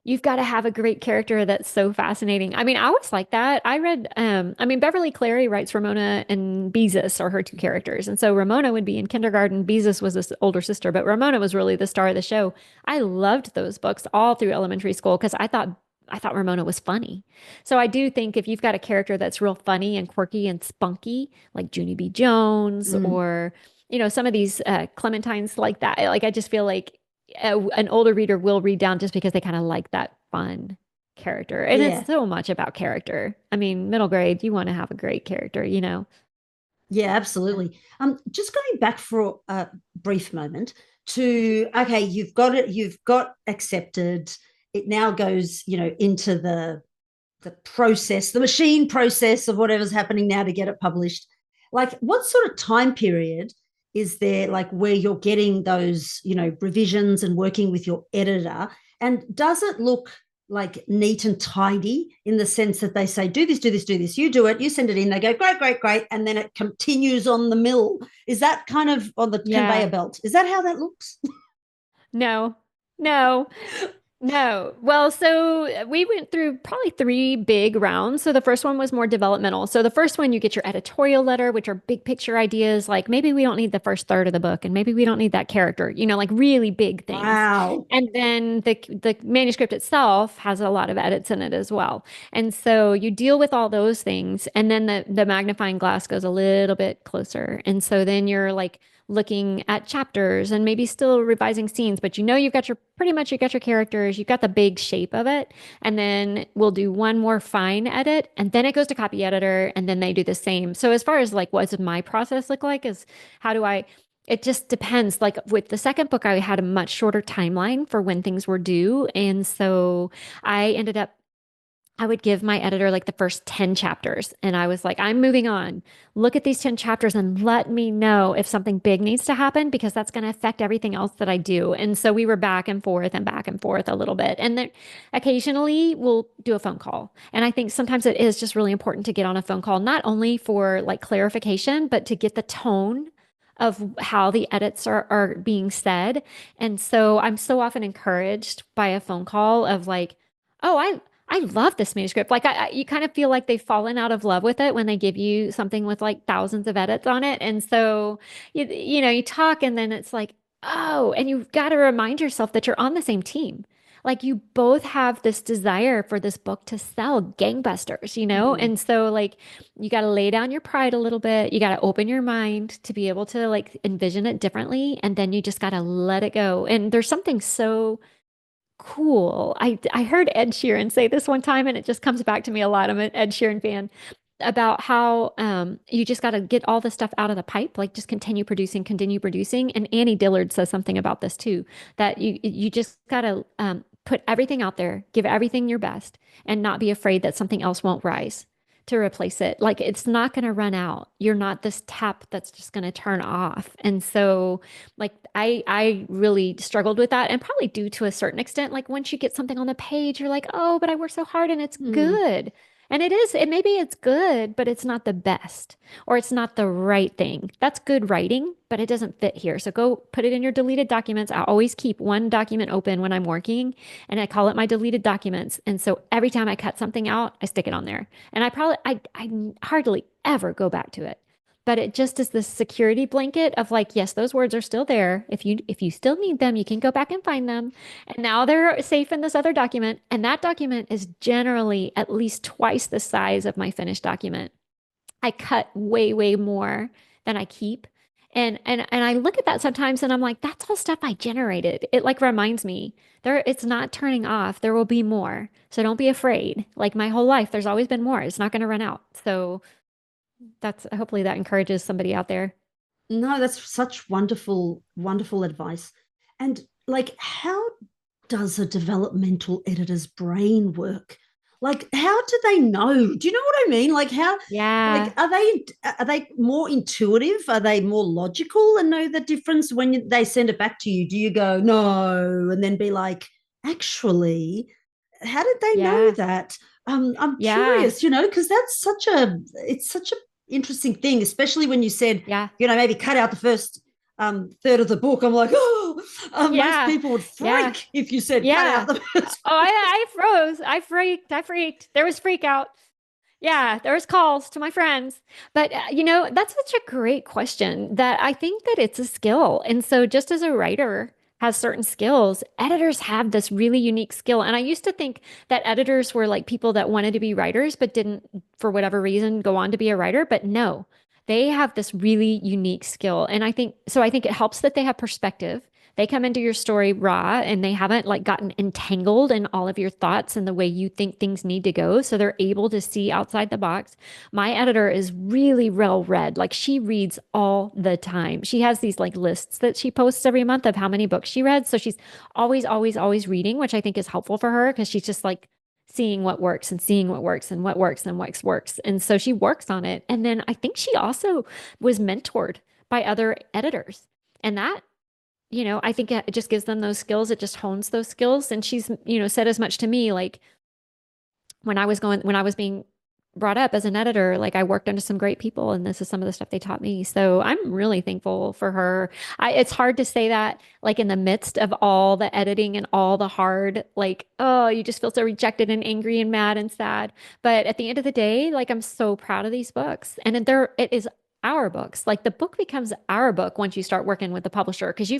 You've got to have a great character that's so fascinating. I mean, I was like that. I read, I mean, Beverly Cleary writes Ramona and Beezus are her two characters. And so Ramona would be in kindergarten. Beezus was this older sister, but Ramona was really the star of the show. I loved those books all through elementary school because I thought Ramona was funny. So I do think if you've got a character that's real funny and quirky and spunky, like Junie B. Jones Mm, or, some of these Clementines like that, like I just feel like an older reader will read down just because they kind of like that fun character. And it's yeah, so much about character. I mean, middle grade, you want to have a great character. yeah, absolutely. Just going back for a brief moment to, okay, you've got it, you've got accepted. It now goes, into the process, the machine process of whatever's happening now to get it published. Like, what sort of time period is there, like, where you're getting those, revisions and working with your editor? And does it look like neat and tidy in the sense that they say, do this, do this, do this, you do it, you send it in, they go, great, great, great, and then it continues on the mill? Is that kind of on the Yeah. conveyor belt? Is that how that looks? No, no. No. Well, so we went through probably three big rounds. So the first one was more developmental. So the first one, you get your editorial letter, which are big picture ideas, like maybe we don't need the first third of the book, and maybe we don't need that character, like really big things. Wow. And then the manuscript itself has a lot of edits in it as well. And so you deal with all those things, and then the magnifying glass goes a little bit closer. And so then you're like looking at chapters and maybe still revising scenes, but you've got your pretty much you got your characters, you've got the big shape of it, and then we'll do one more fine edit, and then it goes to copy editor, and then they do the same. So as far as like what does my process look like is how do I it just depends. Like with the second book, I had a much shorter timeline for when things were due. And so I would give my editor like the first 10 chapters. And I was like, I'm moving on. Look at these 10 chapters and let me know if something big needs to happen because that's going to affect everything else that I do. And so we were back and forth a little bit. And then occasionally we'll do a phone call. And I think sometimes it is just really important to get on a phone call, not only for like clarification, but to get the tone of how the edits are being said. And so I'm so often encouraged by a phone call of like, oh, I love this manuscript. Like you kind of feel like they've fallen out of love with it when they give you something with like thousands of edits on it. And so you talk and then it's like, oh, and you've got to remind yourself that you're on the same team. Like you both have this desire for this book to sell gangbusters. Mm. And so like you got to lay down your pride a little bit. You got to open your mind to be able to like envision it differently. And then you just got to let it go. And there's something so cool. I heard Ed Sheeran say this one time, and it just comes back to me a lot. I'm an Ed Sheeran fan about how you just got to get all the stuff out of the pipe, like just continue producing. And Annie Dillard says something about this too, that you just got to put everything out there, give everything your best, and not be afraid that something else won't rise to replace it. Like it's not going to run out. You're not this tap that's just going to turn off. And so like I really struggled with that and probably due to a certain extent. Like once you get something on the page, you're like, oh, but I worked so hard and it's Mm. good. And maybe it's good, but it's not the best or it's not the right thing. That's good writing, but it doesn't fit here. So go put it in your deleted documents. I always keep one document open when I'm working and I call it my deleted documents. And so every time I cut something out, I stick it on there. And I hardly ever go back to it but it just is this security blanket of like, yes, those words are still there. If you still need them, you can go back and find them. And now they're safe in this other document. And that document is generally at least twice the size of my finished document. I cut way, way more than I keep. And I look at that sometimes and I'm like, that's all stuff I generated. It like reminds me it's not turning off. There will be more. So don't be afraid. Like my whole life, there's always been more. It's not going to run out. So that's hopefully that encourages somebody out there. No, that's such wonderful, wonderful advice. And like, how does a developmental editor's brain work? Like, how do they know? Do you know what I mean? Like, how? Yeah. Like, are they more intuitive? Are they more logical and know the difference when they send it back to you? Do you go no and then be like, actually, how did they know that? I'm curious, because that's such a interesting thing, especially when you said, maybe cut out the first third of the book. I'm like, most people would freak if you said cut out the first. I froze. I freaked. There was freak out. Yeah, there was calls to my friends. But, that's such a great question that I think that it's a skill. And so just as a writer has certain skills, editors have this really unique skill. And I used to think that editors were like people that wanted to be writers, but didn't, for whatever reason, go on to be a writer. But no, they have this really unique skill. And I think it helps that they have perspective. They come into your story raw and they haven't like gotten entangled in all of your thoughts and the way you think things need to go. So they're able to see outside the box. My editor is really well read. Like she reads all the time. She has these like lists that she posts every month of how many books she read. So she's always, always, always reading, which I think is helpful for her because she's just like seeing what works and seeing what works and what works and what works. And so she works on it. And then I think she also was mentored by other editors. And that, I think it just gives them those skills. It just hones those skills. And she's, said as much to me, like when I was being brought up as an editor, like I worked under some great people and this is some of the stuff they taught me. So I'm really thankful for her. It's hard to say that like in the midst of all the editing and all the hard, like, oh, you just feel so rejected and angry and mad and sad. But at the end of the day, like I'm so proud of these books and it is our books. Like the book becomes our book once you start working with the publisher because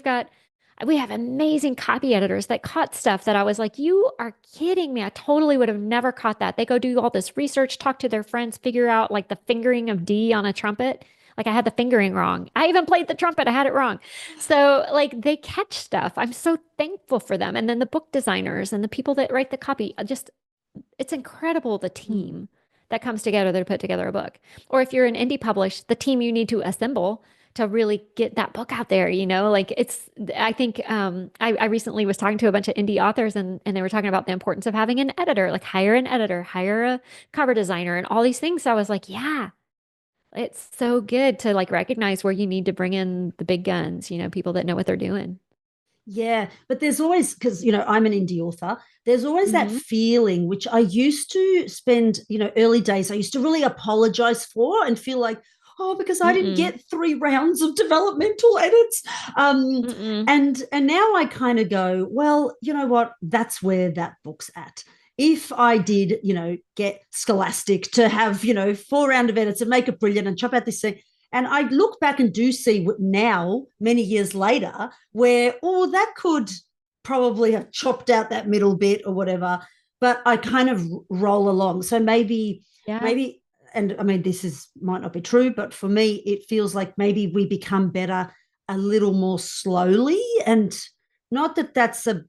we have amazing copy editors that caught stuff that I was like, you are kidding me. I totally would have never caught that. They go do all this research, talk to their friends, figure out like the fingering of D on a trumpet. Like I had the fingering wrong. I even played the trumpet. I had it wrong. So like they catch stuff. I'm so thankful for them. And then the book designers and the people that write the copy, it's incredible the team that comes together to put together a book. Or if you're an indie publish, the team you need to assemble to really get that book out there, like I think I recently was talking to a bunch of indie authors and they were talking about the importance of having an editor, like hire an editor, hire a cover designer and all these things. So I was like, yeah, it's so good to like recognize where you need to bring in the big guns, people that know what they're doing. Yeah, but there's always, because, I'm an indie author, there's always that feeling, which I used to spend, early days, I used to really apologize for and feel like, because I didn't get 3 rounds of developmental edits. And now I kind of go, well, you know what? That's where that book's at. If I did, get Scholastic to have, 4 round of edits and make it brilliant and chop out this thing, and I look back and do see now, many years later, where, that could probably have chopped out that middle bit or whatever, but I kind of roll along. So maybe, and I mean, might not be true, but for me, it feels like maybe we become better a little more slowly. And not that that's a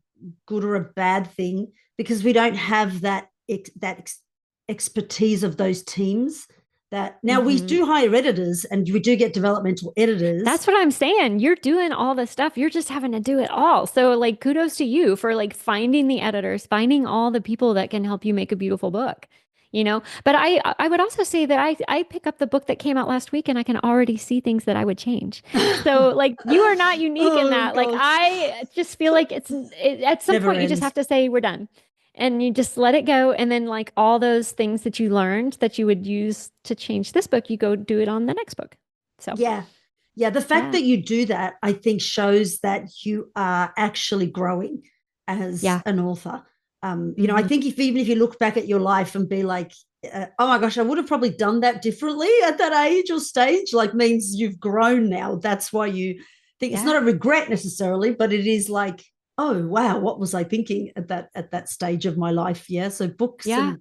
good or a bad thing, because we don't have that expertise of those teams. That now we do hire editors and we do get developmental editors. That's what I'm saying. You're doing all the stuff. You're just having to do it all. So like kudos to you for like finding the editors, finding all the people that can help you make a beautiful book, But I would also say that I pick up the book that came out last week and I can already see things that I would change. So like you are not unique in that. Gosh. Like I just feel like at some point you just have to say we're done. And you just let it go. And then like all those things that you learned that you would use to change this book, you go do it on the next book. So yeah. The fact that you do that, I think, shows that you are actually growing as an author. I think even if you look back at your life and be like, oh my gosh, I would have probably done that differently at that age or stage, like means you've grown now. That's why you think it's not a regret necessarily, but it is like, oh wow, what was I thinking at that stage of my life? Yeah. So books and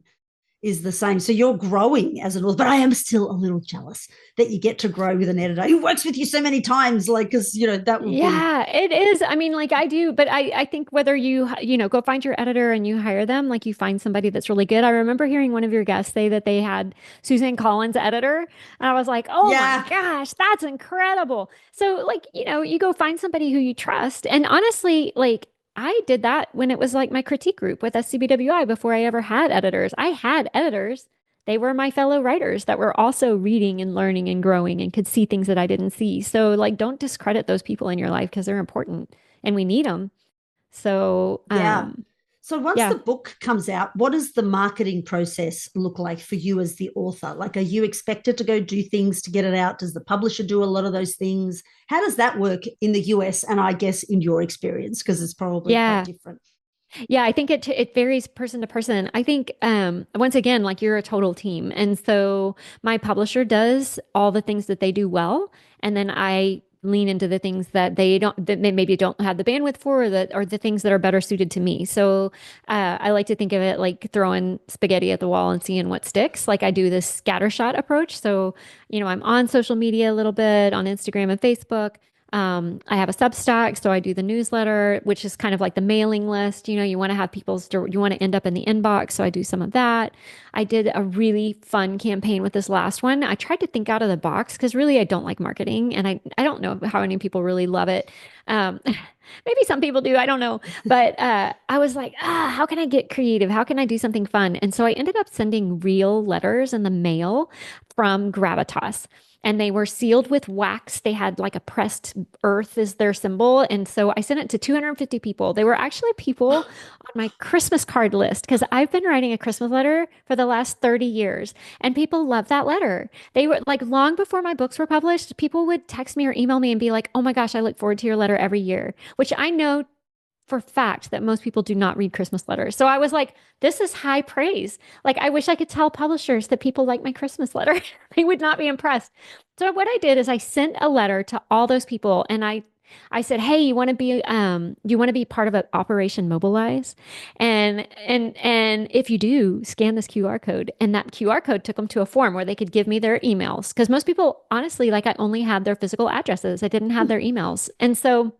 is the same. So you're growing as an author, but I am still a little jealous that you get to grow with an editor who works with you so many times. Like, because that would be. It is. I mean, like I do, but I think whether you go find your editor and you hire them, like you find somebody that's really good. I remember hearing one of your guests say that they had Suzanne Collins' editor, and I was like, oh my gosh, that's incredible. So like, you go find somebody who you trust. And honestly, like I did that when it was like my critique group with SCBWI before I ever had editors. I had editors. They were my fellow writers that were also reading and learning and growing and could see things that I didn't see. So like, don't discredit those people in your life because they're important and we need them. So, So once the book comes out, what does the marketing process look like for you as the author? Like, are you expected to go do things to get it out? Does the publisher do a lot of those things? How does that work in the US and I guess in your experience? Because it's probably quite different. Yeah, I think it varies person to person. I think once again, like you're a total team. And so my publisher does all the things that they do well, and then I lean into the things that they maybe don't have the bandwidth for, or the things that are better suited to me. So I like to think of it like throwing spaghetti at the wall and seeing what sticks. Like I do this scattershot approach. So, I'm on social media a little bit on Instagram and Facebook. I have a Substack, so I do the newsletter, which is kind of like the mailing list. You want to have you want to end up in the inbox, so I do some of that. I did a really fun campaign with this last one. I tried to think out of the box because really I don't like marketing, and I don't know how many people really love it. Maybe some people do, I don't know. But I was like, how can I get creative? How can I do something fun? And so I ended up sending real letters in the mail from Gravitas. And they were sealed with wax. They had like a pressed earth as their symbol. And so I sent it to 250 people. They were actually people on my Christmas card list because I've been writing a Christmas letter for the last 30 years. And people love that letter. They were like, long before my books were published, people would text me or email me and be like, oh my gosh, I look forward to your letter every year, which I know for fact that most people do not read Christmas letters. So I was like, this is high praise. Like, I wish I could tell publishers that people like my Christmas letter. They would not be impressed. So what I did is I sent a letter to all those people, and I said, hey, you want to be part of an Operation Mobilize? And if you do, scan this QR code. And that QR code took them to a form where they could give me their emails. Because most people, honestly, like I only had their physical addresses. I didn't have their emails. And so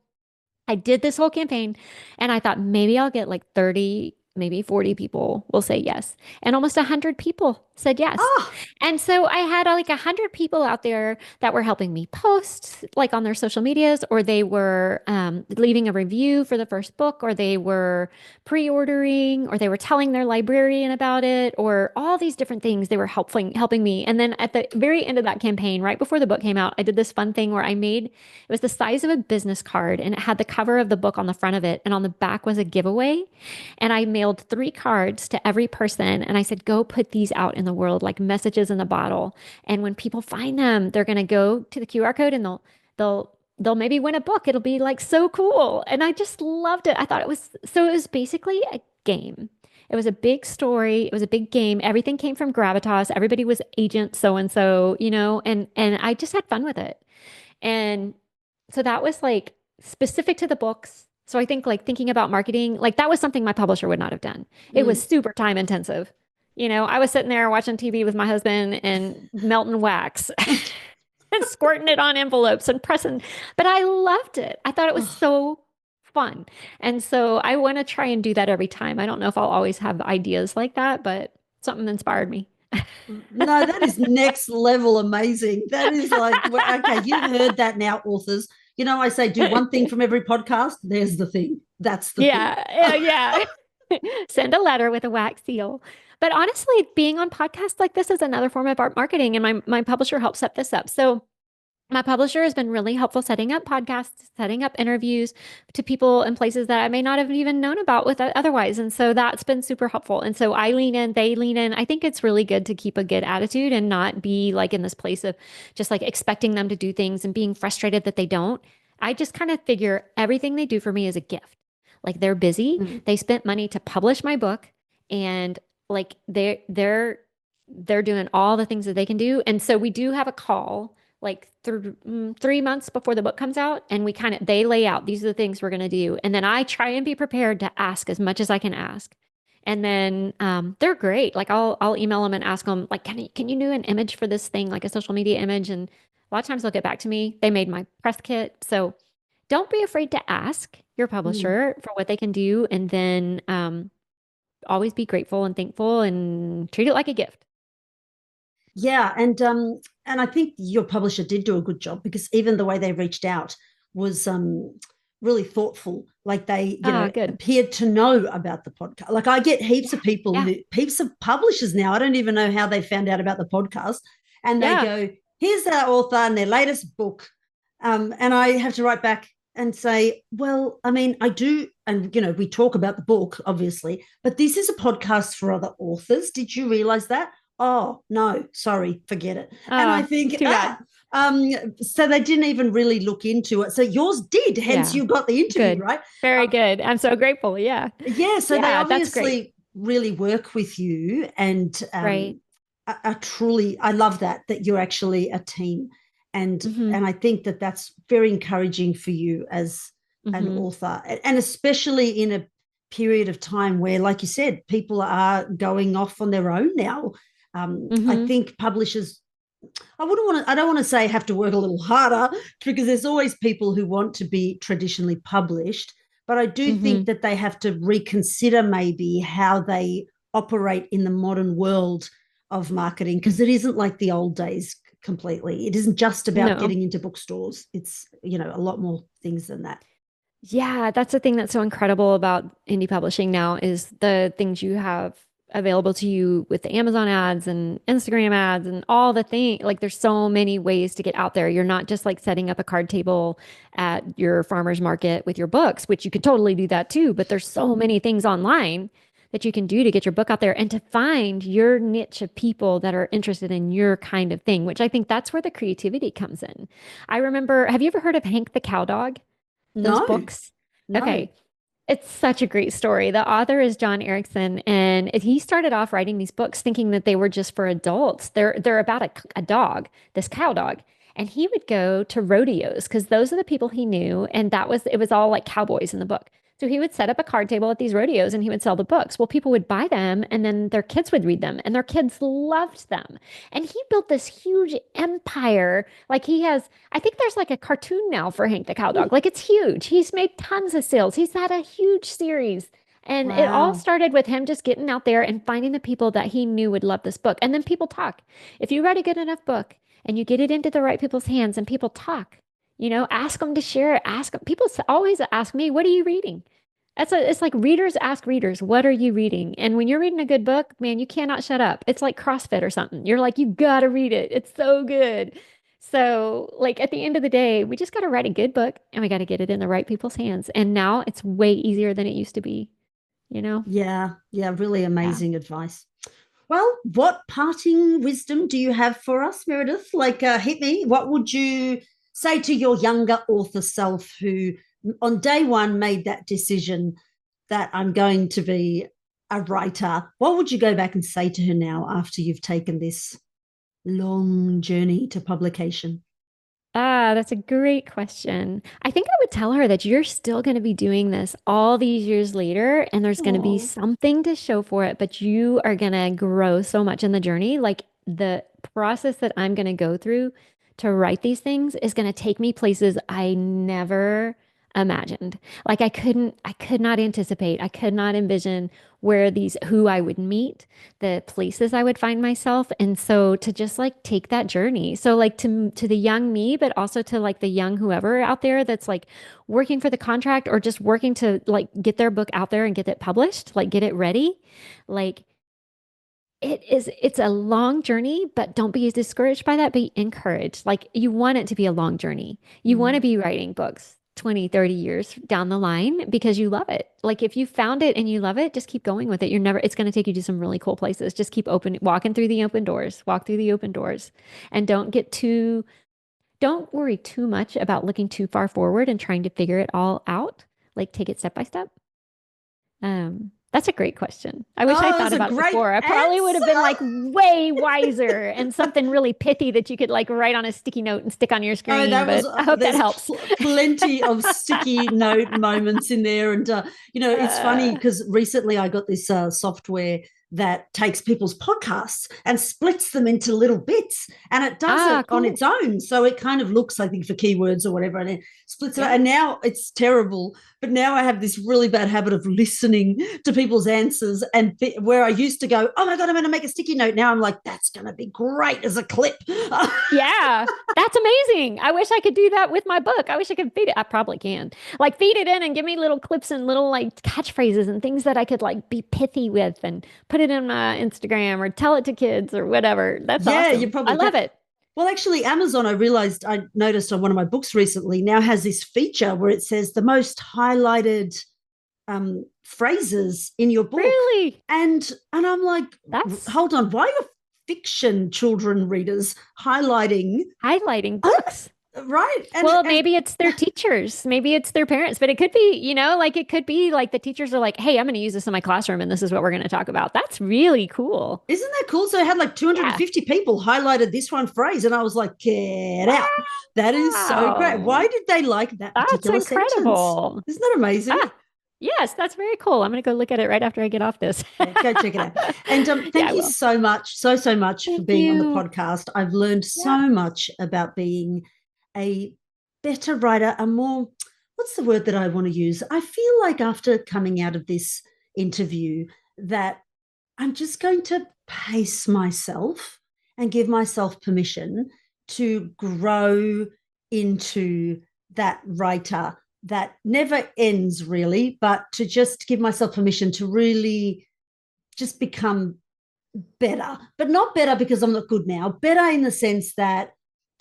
I did this whole campaign, and I thought maybe I'll get like 30, maybe 40 people will say yes. And almost 100 people said yes. And so I had like 100 people out there that were helping me post like on their social medias, or they were leaving a review for the first book, or they were pre-ordering, or they were telling their librarian about it, or all these different things. They were helping me. And then at the very end of that campaign, right before the book came out, I did this fun thing where it was the size of a business card, and it had the cover of the book on the front of it, and on the back was a giveaway. And I mailed 3 cards to every person, and I said, go put these out in the world, like messages in the bottle. And when people find them, they're going to go to the QR code, and they'll maybe win a book. It'll be like so cool. And I just loved it. I thought it was basically a game. It was a big story. It was a big game. Everything came from Gravitas. Everybody was agent so-and-so, and I just had fun with it. And so that was like specific to the books. So I think like thinking about marketing, like that was something my publisher would not have done. It was super time intensive. I was sitting there watching TV with my husband and melting wax and squirting it on envelopes and pressing, but I loved it. I thought it was so fun. And so I want to try and do that every time. I don't know if I'll always have ideas like that, but something inspired me. No, that is next level amazing. That is like, okay, you've heard that now, authors. I say do one thing from every podcast. There's the thing. That's the thing. Yeah. Send a letter with a wax seal. But honestly, being on podcasts like this is another form of art marketing, and my publisher helped set this up. So my publisher has been really helpful setting up podcasts, setting up interviews to people in places that I may not have even known about with otherwise. And so that's been super helpful. And so I lean in, they lean in. I think it's really good to keep a good attitude and not be like in this place of just like expecting them to do things and being frustrated that they don't. I just kind of figure everything they do for me is a gift. Like they're busy. They spent money to publish my book, and like they're they're doing all the things that they can do. And so we do have a call like 3 months before the book comes out, and they lay out, these are the things we're going to do. And then I try and be prepared to ask as much as I can ask. And then they're great. Like I'll email them and ask them, like, can you do an image for this thing, like a social media image? And a lot of times they'll get back to me. They made my press kit. So don't be afraid to ask your Mm. publisher for what they can do. And then always be grateful and thankful and treat it like a gift. Yeah, and I think your publisher did do a good job, because even the way they reached out was really thoughtful. Like they, Ah, good. appeared to know about the podcast. Like I get heaps of people Yeah. heaps of publishers now. I don't even know how they found out about the podcast, and they Yeah. go, "Here's our author and their latest book," and I have to write back and say, "Well, I mean, I do, and we talk about the book, obviously, but this is a podcast for other authors. Did you realize that?" "Oh, no, sorry, forget it." And I Ah, think, too bad. so they didn't even really look into it. So yours did, hence Yeah. you got the interview, Good. right? Very Um, good. I'm so grateful. Yeah. yeah, so they Yeah, that's great. obviously really work with you, and Right. are truly, I love that you're actually a team. And Mm-hmm. I think that that's very encouraging for you as an Mm-hmm. author, and especially in a period of time where, like you said, people are going off on their own now. I Mm-hmm. think publishers, I don't want to say have to work a little harder, because there's always people who want to be traditionally published, but I do think Mm-hmm. that they have to reconsider maybe how they operate in the modern world of marketing, because it isn't like the old days completely. It isn't just about No. getting into bookstores. It's, a lot more things than that. Yeah, that's the thing that's so incredible about indie publishing now is the things you have available to you with the Amazon ads and Instagram ads and all the things. Like there's so many ways to get out there. You're not just like setting up a card table at your farmer's market with your books, which you could totally do that too, but there's so many things online that you can do to get your book out there and to find your niche of people that are interested in your kind of thing, which I think that's where the creativity comes in. I remember, have you ever heard of Hank the Cowdog? Those No, books? no. Okay. It's such a great story. The author is John Erickson, and he started off writing these books thinking that they were just for adults. They're about a dog, this cow dog, and he would go to rodeos because those are the people he knew, and it was all like cowboys in the book. So he would set up a card table at these rodeos and he would sell the books. Well, people would buy them and then their kids would read them and their kids loved them. And he built this huge empire. Like I think there's like a cartoon now for Hank the Cowdog. Like it's huge. He's made tons of sales. He's had a huge series. And it all Wow. started with him just getting out there and finding the people that he knew would love this book. And then people talk. If you write a good enough book and you get it into the right people's hands and people talk, ask them to share it. People always ask me, what are you reading? It's like readers ask readers, what are you reading? And when you're reading a good book, man, you cannot shut up. It's like CrossFit or something. You're like, you gotta read it. It's so good. So, like at the end of the day, we just gotta write a good book and we gotta get it in the right people's hands. And now it's way easier than it used to be, you know? Yeah, yeah, really Yeah. amazing advice. Well, what parting wisdom do you have for us, Meredith? Like, hit me. What would you say to your younger author self who, on day one, made that decision that I'm going to be a writer? What would you go back and say to her now after you've taken this long journey to publication? Ah, that's a great question. I think I would tell her that you're still going to be doing this all these years later, and there's going to be Oh, something to show for it, but you are going to grow so much in the journey. Like the process that I'm going to go through to write these things is going to take me places I never imagined. Like I could not anticipate, I could not envision who I would meet, the places I would find myself. And so to just like take that journey. So like to the young me, but also to like the young whoever out there that's like working for the contract or just working to like get their book out there and get it published, like get it ready. Like it's a long journey, but don't be discouraged by that. Be encouraged. Like you want it to be a long journey. You want to mm, be writing books 20, 30 years down the line because you love it. Like if you found it and you love it, just keep going with it. It's going to take you to some really cool places. Just keep walking through the open doors, walk through the open doors and don't worry too much about looking too far forward and trying to figure it all out. Like take it step by step. That's a great question. I wish I thought about it before. I probably would have been like way wiser and something really pithy that you could like write on a sticky note and stick on your screen. But I hope that helps. Plenty of sticky note moments in there. And, it's funny because recently I got this software that takes people's podcasts and splits them into little bits, and it does it on its own. So it kind of looks, I think, for keywords or whatever, and it splits it out. And now it's terrible, but now I have this really bad habit of listening to people's answers, and where I used to go, oh my God, I'm going to make a sticky note. Now I'm like, that's going to be great as a clip. Yeah, that's amazing. I wish I could do that with my book. I wish I could feed it. I probably can. Like feed it in and give me little clips and little like catchphrases and things that I could like be pithy with and put it in my Instagram or tell it to kids or whatever. That's awesome. You probably I love it. Well, actually, Amazon, I noticed on one of my books recently, now has this feature where it says the most highlighted phrases in your book. Really? And I'm like, hold on, why are fiction children readers highlighting books? Right. Maybe it's their teachers, maybe it's their parents, but it could be, it could be like the teachers are like, hey, I'm going to use this in my classroom and this is what we're going to talk about. That's really cool. Isn't that cool? So I had like 250 people highlighted this one phrase, and I was like, get out. That is so great. Why did they like that particular incredible sentence? Isn't that amazing? Yes, that's very cool. I'm going to go look at it right after I get off this. Go check it out. And thank you so much, so much for being on the podcast. I've learned so much about being a better writer, a more, what's the word that I want to use? I feel like after coming out of this interview that I'm just going to pace myself and give myself permission to grow into that writer that never ends really, but to just give myself permission to really just become better, but not better because I'm not good now, better in the sense that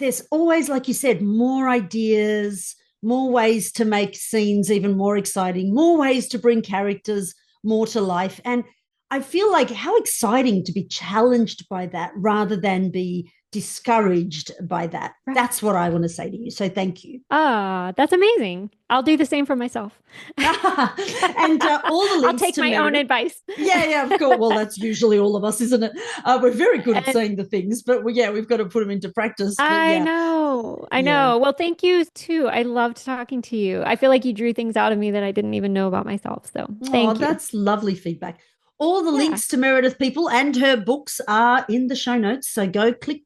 there's always, like you said, more ideas, more ways to make scenes even more exciting, more ways to bring characters more to life. And I feel like how exciting to be challenged by that rather than be discouraged by that. Right. That's what I want to say to you. So thank you. That's amazing. I'll do the same for myself. And all the links I'll take my own advice. Yeah, of course. Well, that's usually all of us, isn't it? We're very good at saying the things, but we've got to put them into practice. I know. Well, thank you too. I loved talking to you. I feel like you drew things out of me that I didn't even know about myself. So thank you. That's lovely feedback. All the links to Meredith people and her books are in the show notes. So go click,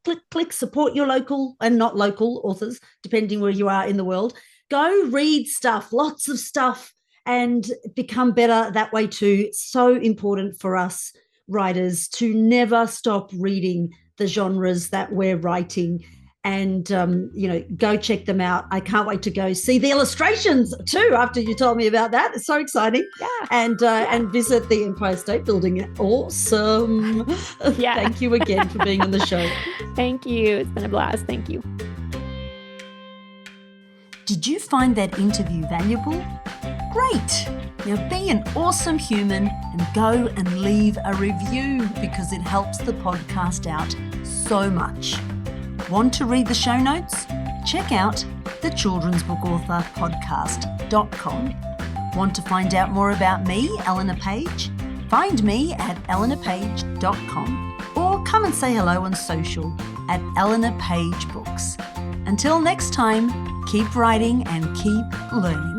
support your local and not local authors, depending where you are in the world. Go read stuff, lots of stuff, and become better that way too. It's so important for us writers to never stop reading the genres that we're writing. And, go check them out. I can't wait to go see the illustrations too after you told me about that. It's so exciting. Yeah. And visit the Empire State Building. Awesome. Yeah. Thank you again for being on the show. Thank you. It's been a blast. Thank you. Did you find that interview valuable? Great. Now be an awesome human and go and leave a review because it helps the podcast out so much. Want to read the show notes? Check out thechildren'sbookauthorpodcast.com. Want to find out more about me, Eleanor Page? Find me at eleanorpage.com or come and say hello on social at Eleanor Page Books. Until next time, keep writing and keep learning.